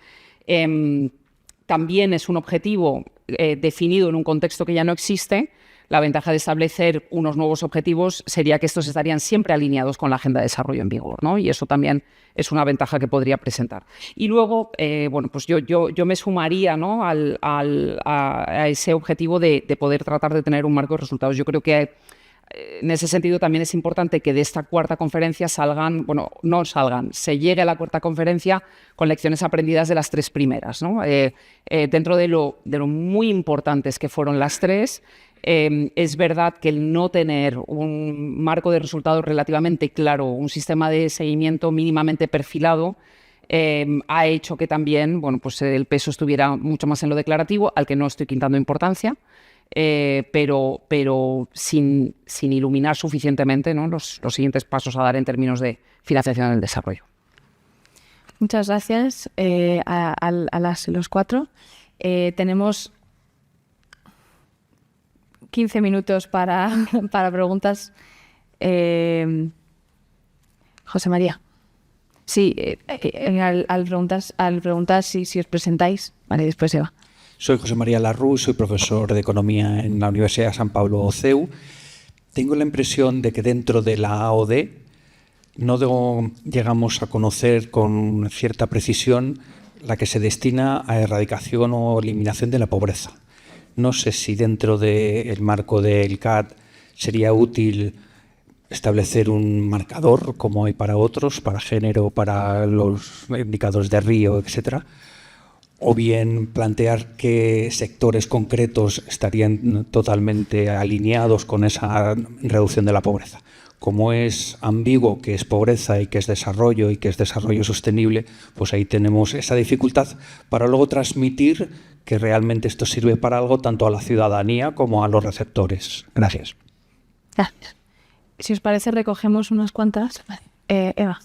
También es un objetivo definido en un contexto que ya no existe. La ventaja de establecer unos nuevos objetivos sería que estos estarían siempre alineados con la agenda de desarrollo en vigor, ¿no? Y eso también es una ventaja que podría presentar. Y luego, bueno, pues yo me sumaría, ¿no? a ese objetivo de poder tratar de tener un marco de resultados. Yo creo que en ese sentido también es importante que de esta cuarta conferencia se llegue a la cuarta conferencia con lecciones aprendidas de las tres primeras, ¿no? Dentro de lo muy importantes que fueron las tres, es verdad que el no tener un marco de resultados relativamente claro, un sistema de seguimiento mínimamente perfilado, ha hecho que también, bueno, pues el peso estuviera mucho más en lo declarativo, al que no estoy quitando importancia. Pero sin iluminar suficientemente, ¿no? los siguientes pasos a dar en términos de financiación del desarrollo. Muchas gracias a los cuatro. Tenemos 15 minutos para preguntas. José María. Sí, al preguntar si os presentáis. Vale, después Eva. Soy José María Larrú, soy profesor de Economía en la Universidad de San Pablo CEU. Tengo la impresión de que dentro de la AOD no llegamos a conocer con cierta precisión la que se destina a erradicación o eliminación de la pobreza. No sé si dentro del marco del CAD sería útil establecer un marcador, como hay para otros, para género, para los indicadores de Río, etcétera, o bien plantear qué sectores concretos estarían totalmente alineados con esa reducción de la pobreza. Como es ambiguo que es pobreza y que es desarrollo sostenible, pues ahí tenemos esa dificultad para luego transmitir que realmente esto sirve para algo tanto a la ciudadanía como a los receptores. Gracias. Gracias. Si os parece, recogemos unas cuantas. Eva.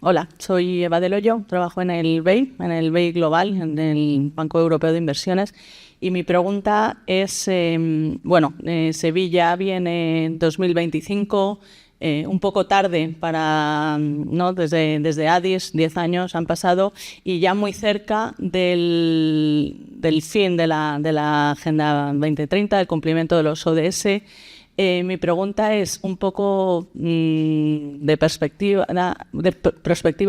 Hola, soy Eva del Hoyo, trabajo en el BEI Global, en el Banco Europeo de Inversiones, y mi pregunta es, Sevilla viene en 2025, un poco tarde para, ¿no? Desde Addis, 10 años han pasado, y ya muy cerca del fin de la Agenda 2030, del cumplimiento de los ODS. Mi pregunta es un poco de perspectiva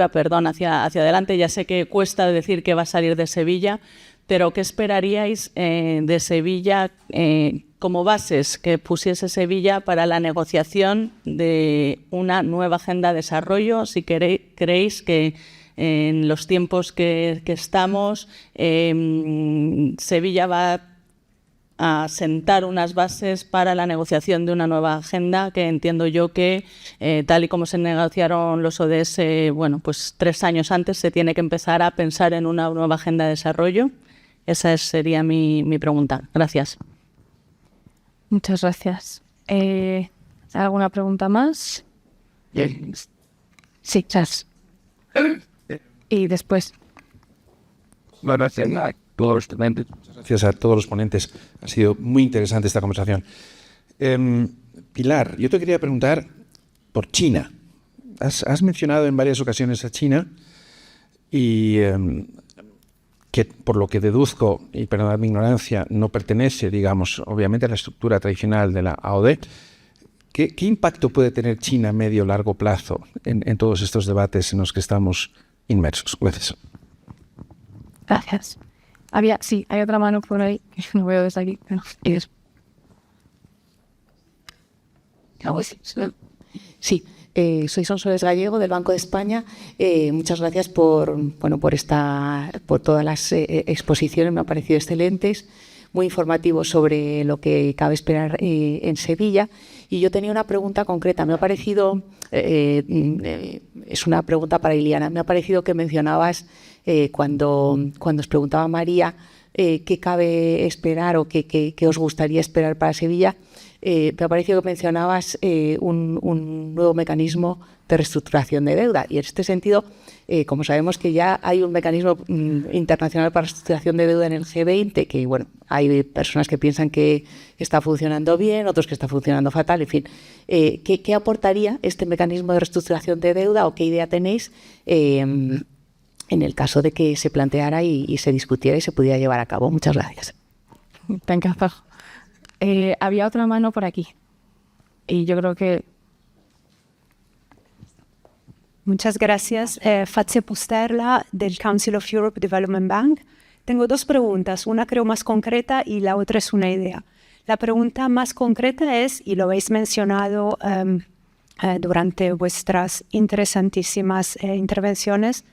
hacia adelante. Ya sé que cuesta decir que va a salir de Sevilla, pero ¿qué esperaríais de Sevilla como bases que pusiese Sevilla para la negociación de una nueva agenda de desarrollo? Si creéis que en los tiempos que estamos, Sevilla va a sentar unas bases para la negociación de una nueva agenda, que entiendo yo que, tal y como se negociaron los ODS, bueno, pues 3 años antes, se tiene que empezar a pensar en una nueva agenda de desarrollo. Esa sería mi pregunta. Gracias. Muchas gracias. ¿Alguna pregunta más? Sí, Charles. Y después. Gracias a todos los ponentes. Ha sido muy interesante esta conversación. Pilar, yo te quería preguntar por China. Has mencionado en varias ocasiones a China y que, por lo que deduzco, y perdonad mi ignorancia, no pertenece, digamos, obviamente a la estructura tradicional de la AOD. ¿Qué impacto puede tener China a medio o largo plazo en todos estos debates en los que estamos inmersos? Gracias. Gracias. Hay otra mano por ahí, que no veo desde aquí. Pero, sí, soy Sonsoles Gallego, del Banco de España. Muchas gracias por todas las exposiciones, me han parecido excelentes, muy informativos sobre lo que cabe esperar en Sevilla. Y yo tenía una pregunta concreta. Me ha parecido, es una pregunta para Iliana, me ha parecido que mencionabas cuando os preguntaba María qué cabe esperar o qué os gustaría esperar para Sevilla. Me ha parecido que mencionabas un nuevo mecanismo de reestructuración de deuda, y en este sentido, como sabemos que ya hay un mecanismo internacional para reestructuración de deuda en el G20, que bueno, hay personas que piensan que está funcionando bien, otros que está funcionando fatal, en fin, ¿qué aportaría este mecanismo de reestructuración de deuda o qué idea tenéis en el caso de que se planteara y se discutiera y se pudiera llevar a cabo? Muchas gracias. Te encanta. Había otra mano por aquí. Y yo creo que... Muchas gracias. Fazia Pusterla, del Council of Europe Development Bank. Tengo 2 preguntas, una creo más concreta y la otra es una idea. La pregunta más concreta es, y lo habéis mencionado durante vuestras interesantísimas intervenciones,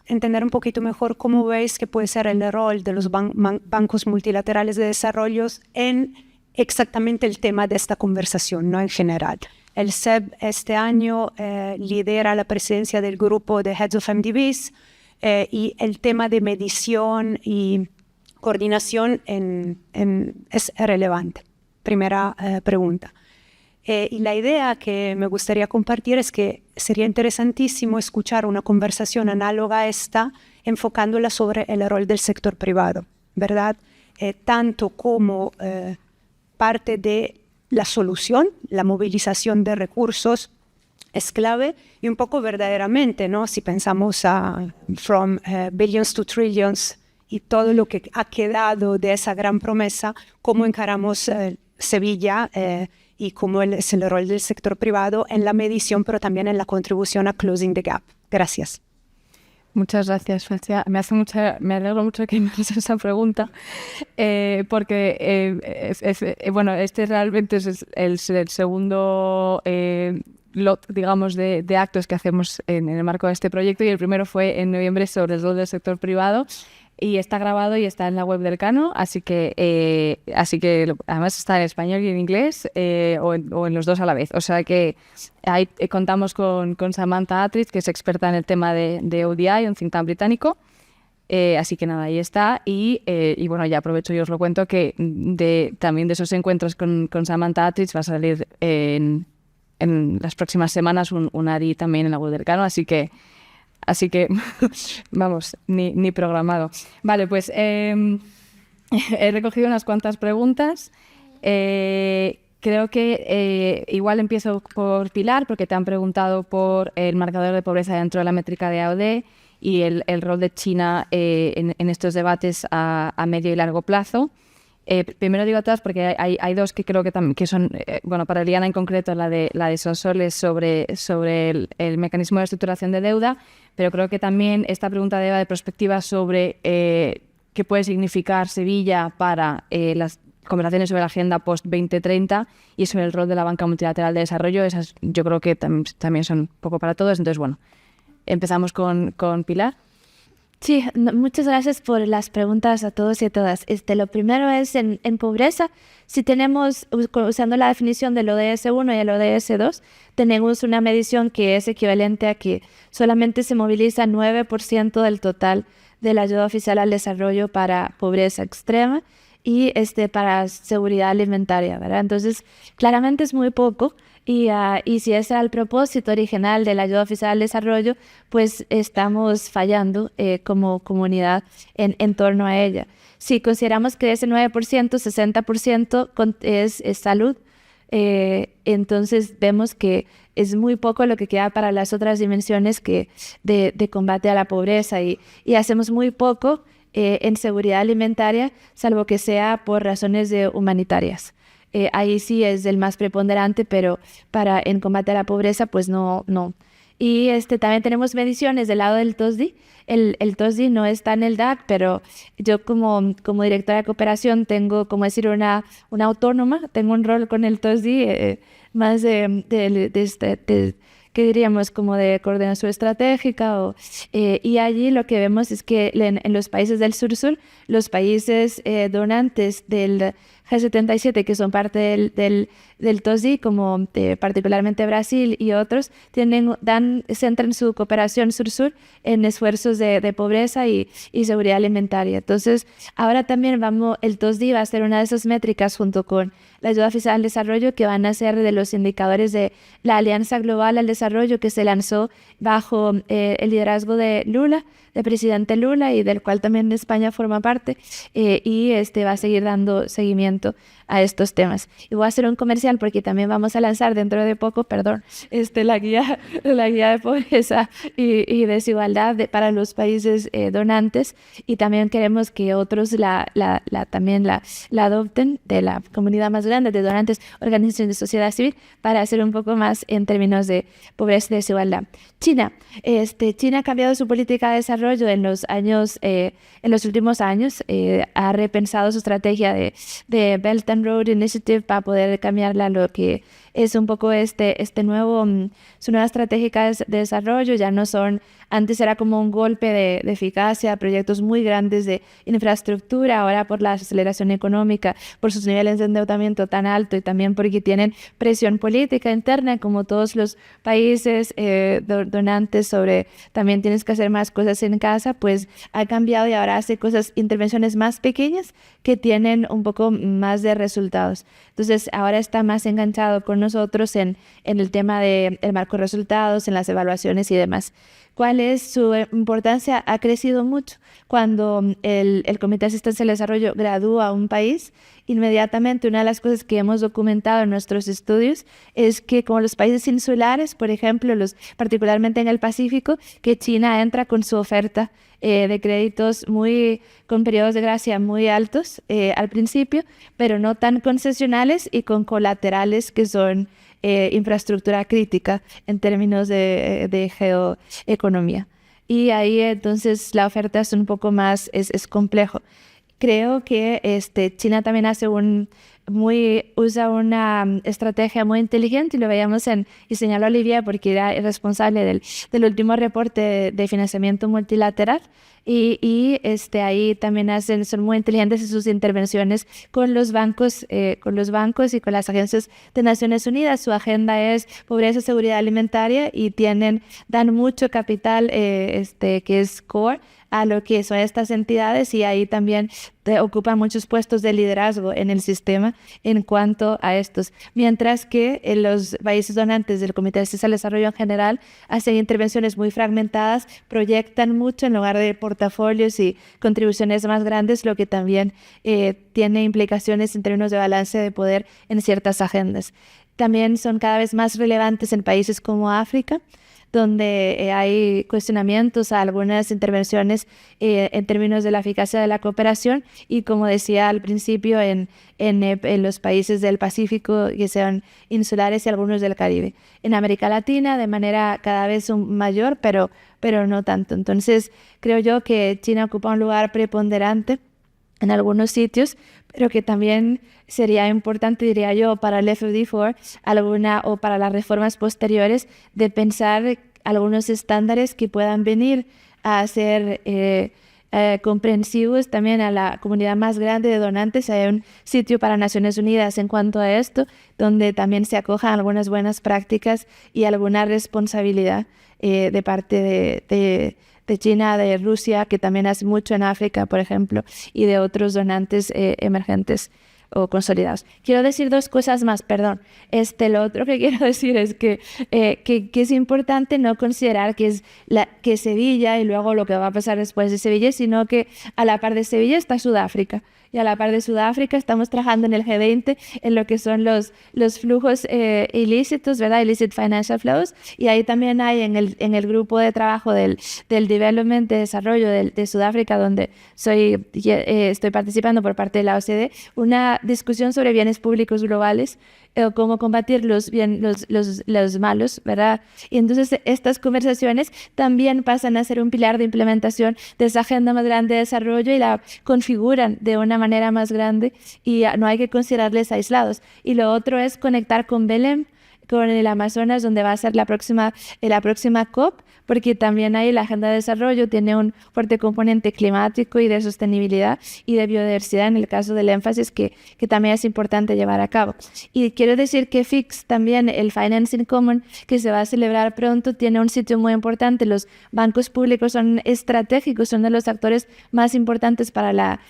entender un poquito mejor cómo veis que puede ser el rol de los bancos multilaterales de desarrollo en exactamente el tema de esta conversación, no en general. El SEB este año lidera la presidencia del grupo de Heads of MDBs y el tema de medición y coordinación es relevante. Primera pregunta. Y la idea que me gustaría compartir es que sería interesantísimo escuchar una conversación análoga a esta, enfocándola sobre el rol del sector privado, ¿verdad? Tanto como parte de la solución, la movilización de recursos es clave, y un poco verdaderamente, ¿no? Si pensamos a From Billions to Trillions y todo lo que ha quedado de esa gran promesa, cómo encaramos Sevilla y cómo es el rol del sector privado en la medición, pero también en la contribución a Closing the Gap. Gracias. Muchas gracias, Fazia. Me alegro mucho que me hagas esa pregunta, porque bueno, este realmente es el segundo lot, digamos, de actos que hacemos en el marco de este proyecto, y el primero fue en noviembre sobre el rol del sector privado. Y está grabado y está en la web del Cano, así que además está en español y en inglés, o en los dos a la vez. O sea que ahí contamos con Samantha Attridge, que es experta en el tema de ODI, un think tank británico. Así que nada, ahí está. Y bueno, ya aprovecho y os lo cuento, que también de esos encuentros con Samantha Attridge va a salir en las próximas semanas un ADI también en la web del Cano, así que vamos, ni programado. Vale, pues he recogido unas cuantas preguntas. creo que igual empiezo por Pilar, porque te han preguntado por el marcador de pobreza dentro de la métrica de AOD y el rol de China en estos debates a medio y largo plazo. Primero digo todas porque hay dos que creo que son, bueno, para Eliana en concreto, la de Sonsoles sobre el mecanismo de estructuración de deuda, pero creo que también esta pregunta de Eva de perspectiva sobre qué puede significar Sevilla para las conversaciones sobre la agenda post-2030 y sobre el rol de la banca multilateral de desarrollo, esas yo creo que también son un poco para todos. Entonces, bueno, empezamos con Pilar. Sí, muchas gracias por las preguntas a todos y a todas. Lo primero es en pobreza. Si tenemos, usando la definición del ODS 1 y el ODS 2, tenemos una medición que es equivalente a que solamente se moviliza 9% del total de la ayuda oficial al desarrollo para pobreza extrema y para seguridad alimentaria, ¿verdad? Entonces, claramente es muy poco. Y si ese era el propósito original de la ayuda oficial al desarrollo, pues estamos fallando como comunidad en torno a ella. Si consideramos que ese 9%, 60% es salud, entonces vemos que es muy poco lo que queda para las otras dimensiones de combate a la pobreza y hacemos muy poco en seguridad alimentaria, salvo que sea por razones humanitarias. Ahí sí es el más preponderante, pero en combate a la pobreza, pues no. Y también tenemos mediciones del lado del TOSDI. El TOSDI no está en el DAC, pero yo como directora de cooperación tengo, como decir, una autónoma, tengo un rol con el TOSDI más ¿qué diríamos? Como de coordinación estratégica. Y allí lo que vemos es que en los países del sur-sur, los países donantes del G77, que son parte del TOSDI, como particularmente Brasil y otros, centran su cooperación sur-sur en esfuerzos de pobreza y seguridad alimentaria. Entonces, ahora también el TOSDI va a ser una de esas métricas junto con la ayuda oficial al desarrollo que van a ser de los indicadores de la Alianza Global al Desarrollo que se lanzó bajo el liderazgo de Lula, del presidente Lula, y del cual también España forma parte, y va a seguir dando seguimiento a estos temas. Y voy a hacer un comercial porque también vamos a lanzar dentro de poco, la guía de pobreza y desigualdad para los países donantes, y también queremos que otros también la adopten, de la comunidad más grande de donantes, organizaciones de sociedad civil, para hacer un poco más en términos de pobreza y desigualdad. China ha cambiado su política de desarrollo en los últimos años, ha repensado su estrategia de Belt and Road Initiative para poder cambiarla a lo que es un poco su nueva estrategia de desarrollo. Ya no son, antes era como un golpe de eficacia, proyectos muy grandes de infraestructura, ahora por la aceleración económica, por sus niveles de endeudamiento tan alto y también porque tienen presión política interna, como todos los países donantes, sobre también tienes que hacer más cosas en casa, pues ha cambiado y ahora hace intervenciones más pequeñas que tienen un poco más de resultados. Entonces ahora está más enganchado con nosotros en el tema del marco de resultados, en las evaluaciones y demás. ¿Cuál es su importancia? Ha crecido mucho. Cuando el Comité de Asistencia al Desarrollo gradúa a un país, inmediatamente una de las cosas que hemos documentado en nuestros estudios es que, como los países insulares, por ejemplo, particularmente en el Pacífico, que China entra con su oferta de créditos con periodos de gracia muy altos al principio, pero no tan concesionales y con colaterales que son infraestructura crítica en términos de geoeconomía. Y ahí entonces la oferta es un poco más, es complejo. Creo que China también usa una estrategia muy inteligente, y lo veíamos y señaló Olivier porque era el responsable del último reporte de financiamiento multilateral, y ahí también son muy inteligentes en sus intervenciones con los bancos y con las agencias de Naciones Unidas. Su agenda es pobreza y seguridad alimentaria, y dan mucho capital que es core a lo que son estas entidades, y ahí también ocupan muchos puestos de liderazgo en el sistema en cuanto a estos. Mientras que en los países donantes del Comité de Asistencia al Desarrollo en general hacen intervenciones muy fragmentadas, proyectan mucho en lugar de portafolios y contribuciones más grandes, lo que también tiene implicaciones en términos de balance de poder en ciertas agendas. También son cada vez más relevantes en países como África, donde hay cuestionamientos a algunas intervenciones en términos de la eficacia de la cooperación, y como decía al principio, en los países del Pacífico, que sean insulares, y algunos del Caribe. En América Latina de manera cada vez mayor, pero no tanto. Entonces creo yo que China ocupa un lugar preponderante en algunos sitios, pero que también sería importante, diría yo, para el FFD4 o para las reformas posteriores, de pensar algunos estándares que puedan venir a ser comprensivos también a la comunidad más grande de donantes. Hay un sitio para Naciones Unidas en cuanto a esto, donde también se acojan algunas buenas prácticas y alguna responsabilidad de parte de China, de Rusia, que también hace mucho en África, por ejemplo, y de otros donantes emergentes o consolidados. Quiero decir dos cosas más, perdón. Lo otro que quiero decir es que es importante no considerar que es Sevilla y luego lo que va a pasar después de Sevilla, sino que a la par de Sevilla está Sudáfrica. Y a la par de Sudáfrica estamos trabajando en el G20 en lo que son los flujos ilícitos, ¿verdad? Illicit Financial Flows. Y ahí también hay en el grupo de trabajo del Development, de desarrollo de Sudáfrica, donde estoy participando por parte de la OCDE, una discusión sobre bienes públicos globales, cómo combatir los malos, ¿verdad? Y entonces estas conversaciones también pasan a ser un pilar de implementación de esa agenda más grande de desarrollo, y la configuran de una manera más grande, y no hay que considerarles aislados. Y lo otro es conectar con Belém, con el Amazonas, donde va a ser la próxima COP, porque también ahí la agenda de desarrollo tiene un fuerte componente climático y de sostenibilidad y de biodiversidad, en el caso del énfasis que también es importante llevar a cabo. Y quiero decir que FIX también, el Financing Common, que se va a celebrar pronto, tiene un sitio muy importante. Los bancos públicos son estratégicos, son de los actores más importantes para la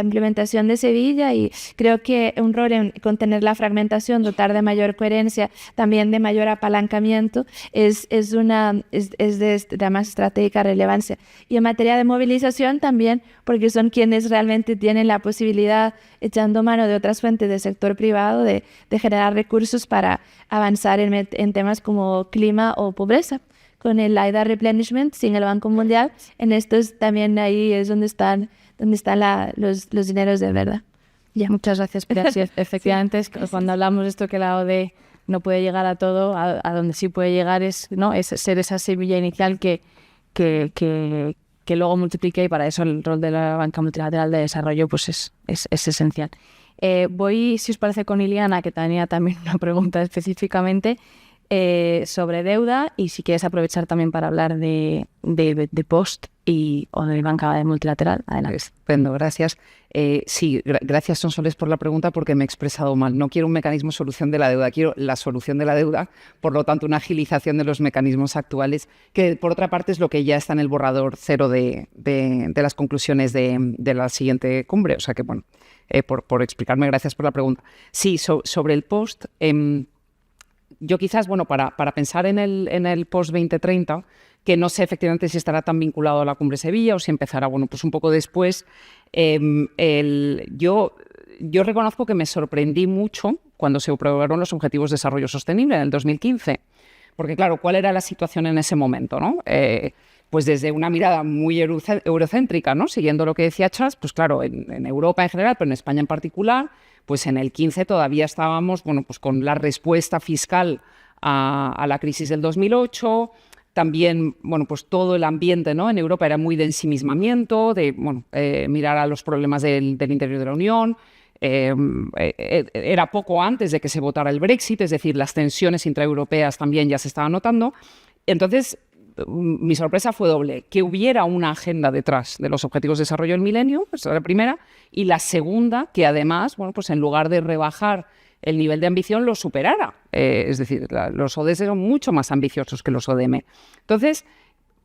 implementación de Sevilla, y creo que un rol en contener la fragmentación, dotar de mayor coherencia, también de mayor apalancamiento, es de más estratégica relevancia. Y en materia de movilización también, porque son quienes realmente tienen la posibilidad, echando mano de otras fuentes del sector privado, de generar recursos para avanzar en temas como clima o pobreza. Con el AIDA Replenishment, sin el Banco Mundial, en estos también ahí es donde están los dineros de verdad. Ya. Muchas gracias, Pilar. Sí, efectivamente, sí. Cuando hablamos de esto, que la ODE no puede llegar a todo, a donde sí puede llegar es ser esa semilla inicial que luego multiplique, y para eso el rol de la banca multilateral de desarrollo pues es esencial. Voy, si os parece, con Iliana, que tenía también una pregunta específicamente sobre deuda, y si quieres aprovechar también para hablar de Post o de banca multilateral. Adelante. Estupendo, gracias. Sí, gracias, Sonsoles, por la pregunta, porque me he expresado mal. No quiero un mecanismo solución de la deuda, quiero la solución de la deuda, por lo tanto una agilización de los mecanismos actuales, que por otra parte es lo que ya está en el borrador cero de las conclusiones de la siguiente cumbre. O sea que, bueno, por explicarme, gracias por la pregunta. Sí, sobre el Post, yo quizás, bueno, para pensar en el Post 2030, que no sé efectivamente si estará tan vinculado a la Cumbre de Sevilla o si empezará, bueno, pues un poco después. Yo reconozco que me sorprendí mucho cuando se aprobaron los Objetivos de Desarrollo Sostenible en el 2015, porque claro, ¿cuál era la situación en ese momento, no? Pues desde una mirada muy eurocéntrica, ¿no? Siguiendo lo que decía Charles, pues claro, en Europa en general, pero en España en particular, pues en el 15 todavía estábamos, bueno, pues con la respuesta fiscal a la crisis del 2008. También, bueno, pues todo el ambiente, ¿no?, en Europa era muy de ensimismamiento, de mirar a los problemas del interior de la Unión. Era poco antes de que se votara el Brexit, es decir, las tensiones intraeuropeas también ya se estaban notando. Entonces, mi sorpresa fue doble: que hubiera una agenda detrás de los Objetivos de Desarrollo del Milenio, esa es la primera, y la segunda, que además, bueno, pues en lugar de rebajar el nivel de ambición, lo superara. Es decir, los ODS eran mucho más ambiciosos que los ODM. Entonces,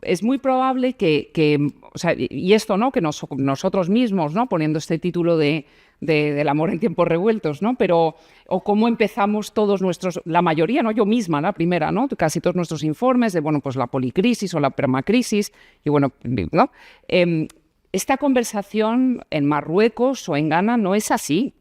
es muy probable que o sea, y esto, ¿no? Que nosotros mismos, ¿no? Poniendo este título del amor en tiempos revueltos, ¿no? Pero, o cómo empezamos todos la mayoría, ¿no? Yo misma, la primera, ¿no? Casi todos nuestros informes de, bueno, pues la policrisis o la permacrisis, y bueno, ¿no? Esta conversación en Marruecos o en Ghana no es así.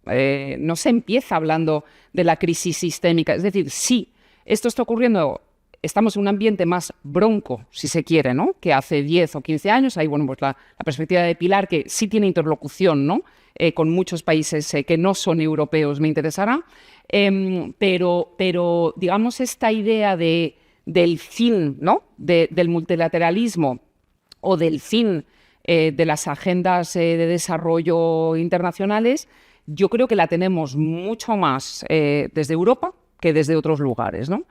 No se empieza hablando de la crisis sistémica. Es decir, sí, esto está ocurriendo, estamos en un ambiente más bronco, si se quiere, ¿no? Que hace 10 o 15 años. Ahí, bueno, pues la perspectiva de Pilar, que sí tiene interlocución, ¿no? Con muchos países que no son europeos, me interesará. Pero, digamos, esta idea del fin, ¿no? Del multilateralismo o del fin de las agendas de desarrollo internacionales, yo creo que la tenemos mucho más desde Europa que desde otros lugares, ¿no?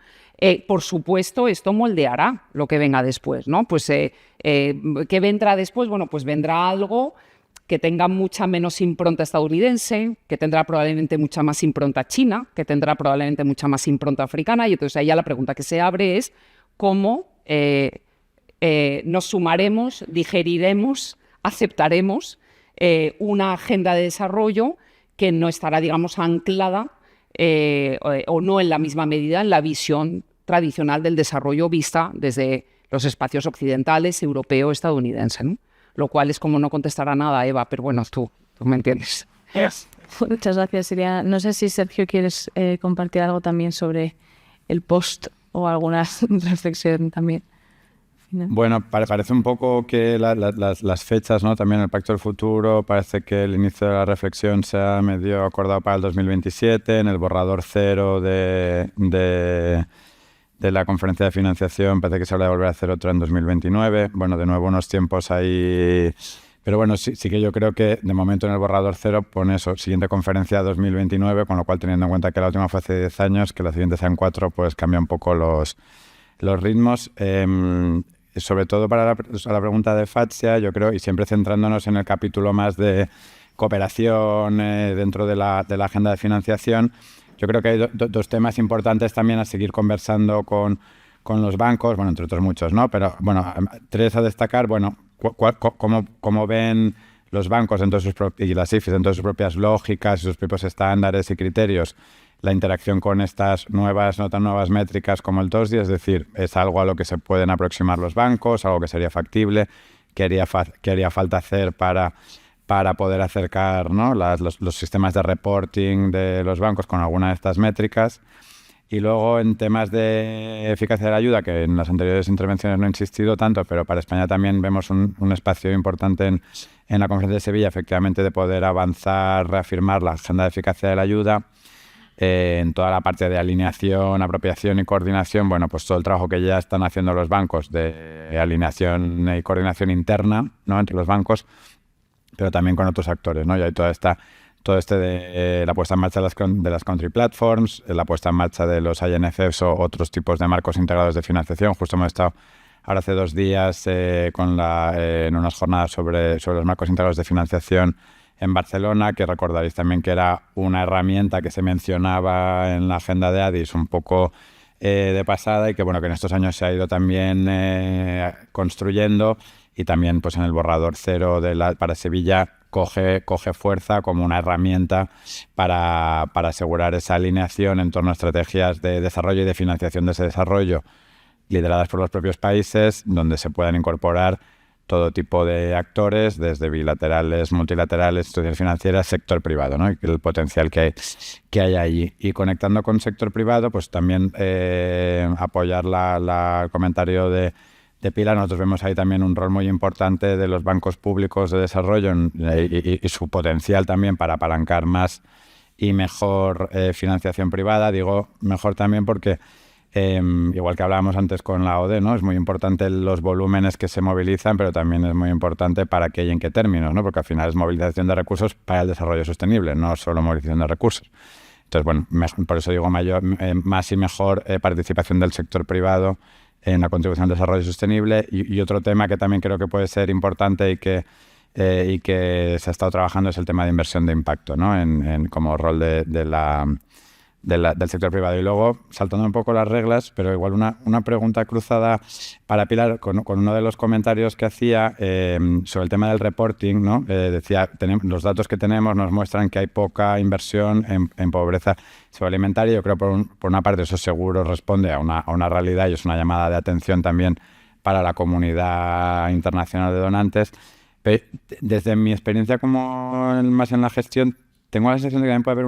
Por supuesto, esto moldeará lo que venga después, ¿no? Pues, ¿qué vendrá después? Bueno, pues vendrá algo que tenga mucha menos impronta estadounidense, que tendrá probablemente mucha más impronta china, que tendrá probablemente mucha más impronta africana, y entonces ahí ya la pregunta que se abre es cómo nos sumaremos, digeriremos, aceptaremos una agenda de desarrollo que no estará, digamos, anclada o no en la misma medida en la visión tradicional del desarrollo vista desde los espacios occidentales, europeo, estadounidense, ¿no? Lo cual es como no contestar a nada, Eva, pero bueno, tú me entiendes. Yes. Muchas gracias, Silvia. No sé si, Sergio, quieres compartir algo también sobre el post o alguna reflexión también. Bueno, parece un poco que las fechas, ¿no? También el Pacto del Futuro, parece que el inicio de la reflexión se ha medio acordado para el 2027, en el borrador cero de la conferencia de financiación parece que se habla de volver a hacer otra en 2029. Bueno, de nuevo unos tiempos ahí... Pero bueno, sí que yo creo que de momento en el borrador cero pone eso, siguiente conferencia 2029, con lo cual teniendo en cuenta que la última fue hace 10 años, que la siguiente sea en 4, pues cambia un poco los ritmos. Sobre todo para la pregunta de Fatsia, yo creo, y siempre centrándonos en el capítulo más de cooperación dentro de la agenda de financiación, yo creo que hay dos temas importantes también a seguir conversando con los bancos, bueno, entre otros muchos, ¿no? Pero, bueno, 3 a destacar, bueno, cómo ven los bancos y las IFIs dentro de sus propias lógicas y sus propios estándares y criterios la interacción con estas nuevas, no tan nuevas métricas como el TOSDI, es decir, es algo a lo que se pueden aproximar los bancos, algo que sería factible, que haría falta hacer para poder acercar, ¿no? los sistemas de reporting de los bancos con alguna de estas métricas. Y luego en temas de eficacia de la ayuda, que en las anteriores intervenciones no he insistido tanto, pero para España también vemos un espacio importante en la Conferencia de Sevilla, efectivamente, de poder avanzar, reafirmar la agenda de eficacia de la ayuda. En toda la parte de alineación, apropiación y coordinación, bueno, pues todo el trabajo que ya están haciendo los bancos de alineación y coordinación interna, ¿no? Entre los bancos, pero también con otros actores, ¿no? Y hay la puesta en marcha de las country platforms, la puesta en marcha de los INFs o otros tipos de marcos integrados de financiación. Justo hemos estado ahora hace 2 días en unas jornadas sobre los marcos integrados de financiación en Barcelona, que recordaréis también que era una herramienta que se mencionaba en la agenda de Addis un poco de pasada y que, bueno, que en estos años se ha ido también construyendo, y también pues en el borrador cero para Sevilla coge fuerza como una herramienta para asegurar esa alineación en torno a estrategias de desarrollo y de financiación de ese desarrollo lideradas por los propios países, donde se puedan incorporar todo tipo de actores, desde bilaterales, multilaterales, instituciones financieras, sector privado, ¿no? Y el potencial que hay allí. Y conectando con sector privado, pues también apoyar el comentario de Pilar. Nosotros vemos ahí también un rol muy importante de los bancos públicos de desarrollo y su potencial también para apalancar más y mejor financiación privada. Digo mejor también porque igual que hablábamos antes con la ODE, ¿no? Es muy importante los volúmenes que se movilizan, pero también es muy importante para qué y en qué términos, ¿no? Porque al final es movilización de recursos para el desarrollo sostenible, no solo movilización de recursos. Entonces, bueno, por eso digo más y mejor participación del sector privado en la contribución al desarrollo sostenible. Y otro tema que también creo que puede ser importante y que se ha estado trabajando es el tema de inversión de impacto, ¿no? Como rol de del sector privado. Y luego, saltando un poco las reglas, pero igual una pregunta cruzada para Pilar, con uno de los comentarios que hacía sobre el tema del reporting, ¿no? Decía, los datos que tenemos nos muestran que hay poca inversión en pobreza alimentaria. Yo creo por una parte eso seguro responde a una realidad y es una llamada de atención también para la comunidad internacional de donantes. Pero desde mi experiencia más en la gestión, tengo la sensación de que también puede haber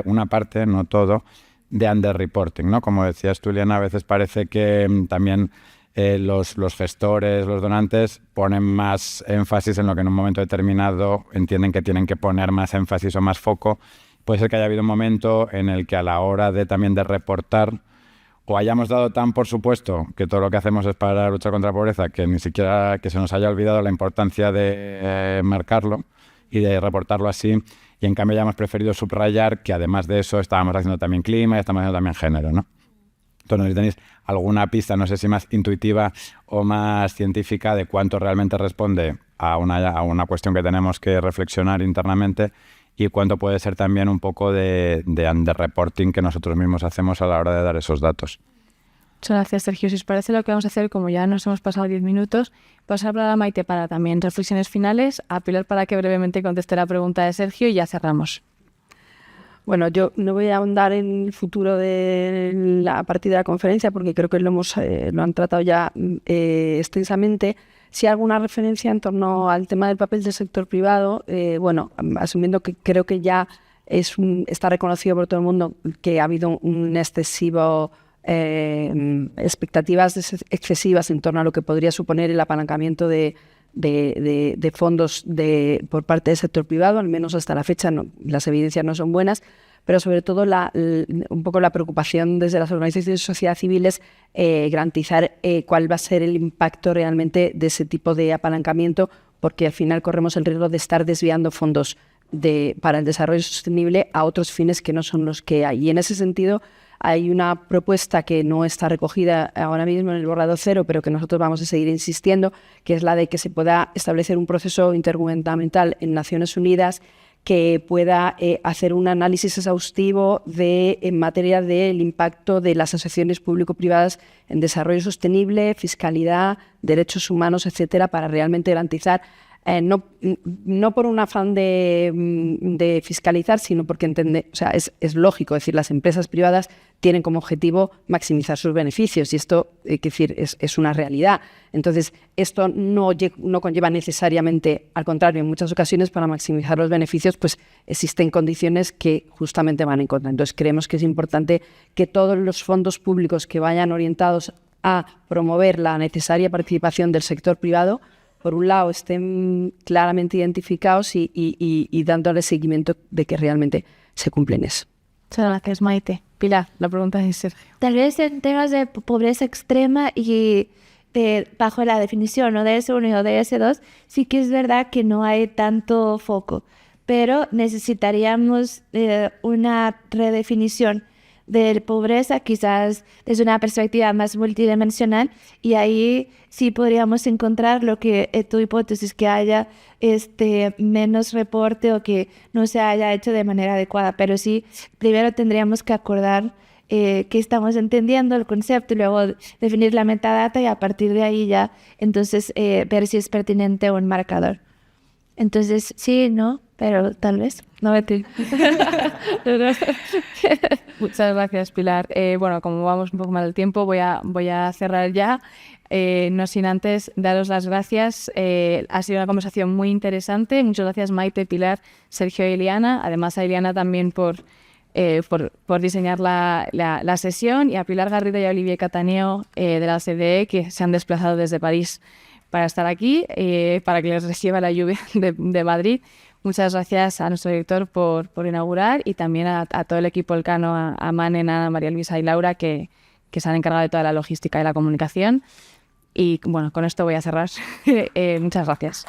una parte, no todo, de underreporting, ¿no? Como decías tú, Liana, a veces parece que también los gestores, los donantes, ponen más énfasis en lo que en un momento determinado entienden que tienen que poner más énfasis o más foco. Puede ser que haya habido un momento en el que a la hora también de reportar o hayamos dado tan por supuesto que todo lo que hacemos es para luchar contra la pobreza que ni siquiera que se nos haya olvidado la importancia de marcarlo y de reportarlo así, y en cambio ya hemos preferido subrayar que además de eso estábamos haciendo también clima y estamos haciendo también género, ¿no? Entonces, si tenéis alguna pista, no sé si más intuitiva o más científica, de cuánto realmente responde a una cuestión que tenemos que reflexionar internamente y cuánto puede ser también un poco de underreporting que nosotros mismos hacemos a la hora de dar esos datos. Muchas gracias, Sergio. Si os parece, lo que vamos a hacer, como ya nos hemos pasado 10 minutos, pasar a hablar a Maite para también reflexiones finales, a Pilar para que brevemente conteste la pregunta de Sergio y ya cerramos. Bueno, yo no voy a ahondar en el futuro a partir de la conferencia porque creo que lo han tratado ya extensamente. Si hay alguna referencia en torno al tema del papel del sector privado, asumiendo que creo que ya está reconocido por todo el mundo que ha habido un excesivo expectativas excesivas en torno a lo que podría suponer el apalancamiento de fondos por parte del sector privado, al menos hasta la fecha las evidencias no son buenas, pero sobre todo un poco la preocupación desde las organizaciones de sociedad civil es garantizar cuál va a ser el impacto realmente de ese tipo de apalancamiento, porque al final corremos el riesgo de estar desviando fondos para el desarrollo sostenible a otros fines que no son los que hay. Y en ese sentido hay una propuesta que no está recogida ahora mismo en el borrador cero, pero que nosotros vamos a seguir insistiendo, que es la de que se pueda establecer un proceso intergubernamental en Naciones Unidas que pueda hacer un análisis exhaustivo en materia del impacto de las asociaciones público-privadas en desarrollo sostenible, fiscalidad, derechos humanos, etcétera, para realmente garantizar no por un afán de fiscalizar, sino porque es lógico, es decir, las empresas privadas tienen como objetivo maximizar sus beneficios y esto es una realidad. Entonces, esto no conlleva necesariamente, al contrario, en muchas ocasiones para maximizar los beneficios, pues existen condiciones que justamente van en contra. Entonces, creemos que es importante que todos los fondos públicos que vayan orientados a promover la necesaria participación del sector privado, por un lado, estén claramente identificados y dándole seguimiento de que realmente se cumplen eso. Muchas gracias, Maite. Pilar, la pregunta es Sergio. Tal vez en temas de pobreza extrema y bajo la definición o DS1 o DS2, sí que es verdad que no hay tanto foco, pero necesitaríamos una redefinición de pobreza, quizás desde una perspectiva más multidimensional, y ahí sí podríamos encontrar lo que tu hipótesis, que haya menos reporte o que no se haya hecho de manera adecuada, pero sí, primero tendríamos que acordar qué estamos entendiendo, el concepto, y luego definir la metadata y a partir de ahí ya entonces ver si es pertinente un marcador. Entonces, sí, no, pero tal vez. No, Betty. Muchas gracias, Pilar. Bueno, como vamos un poco mal el tiempo, voy a cerrar ya. No sin antes daros las gracias. Ha sido una conversación muy interesante. Muchas gracias, Maite, Pilar, Sergio y Eliana. Además a Eliana también por diseñar la sesión, y a Pilar Garrido y a Olivier Cataneo de la OCDE, que se han desplazado desde París para estar aquí, para que les reciba la lluvia de Madrid. Muchas gracias a nuestro director por inaugurar, y también a todo el equipo Elcano, a Manen, a María Luisa y Laura, que se han encargado de toda la logística y la comunicación. Y bueno, con esto voy a cerrar. Muchas gracias.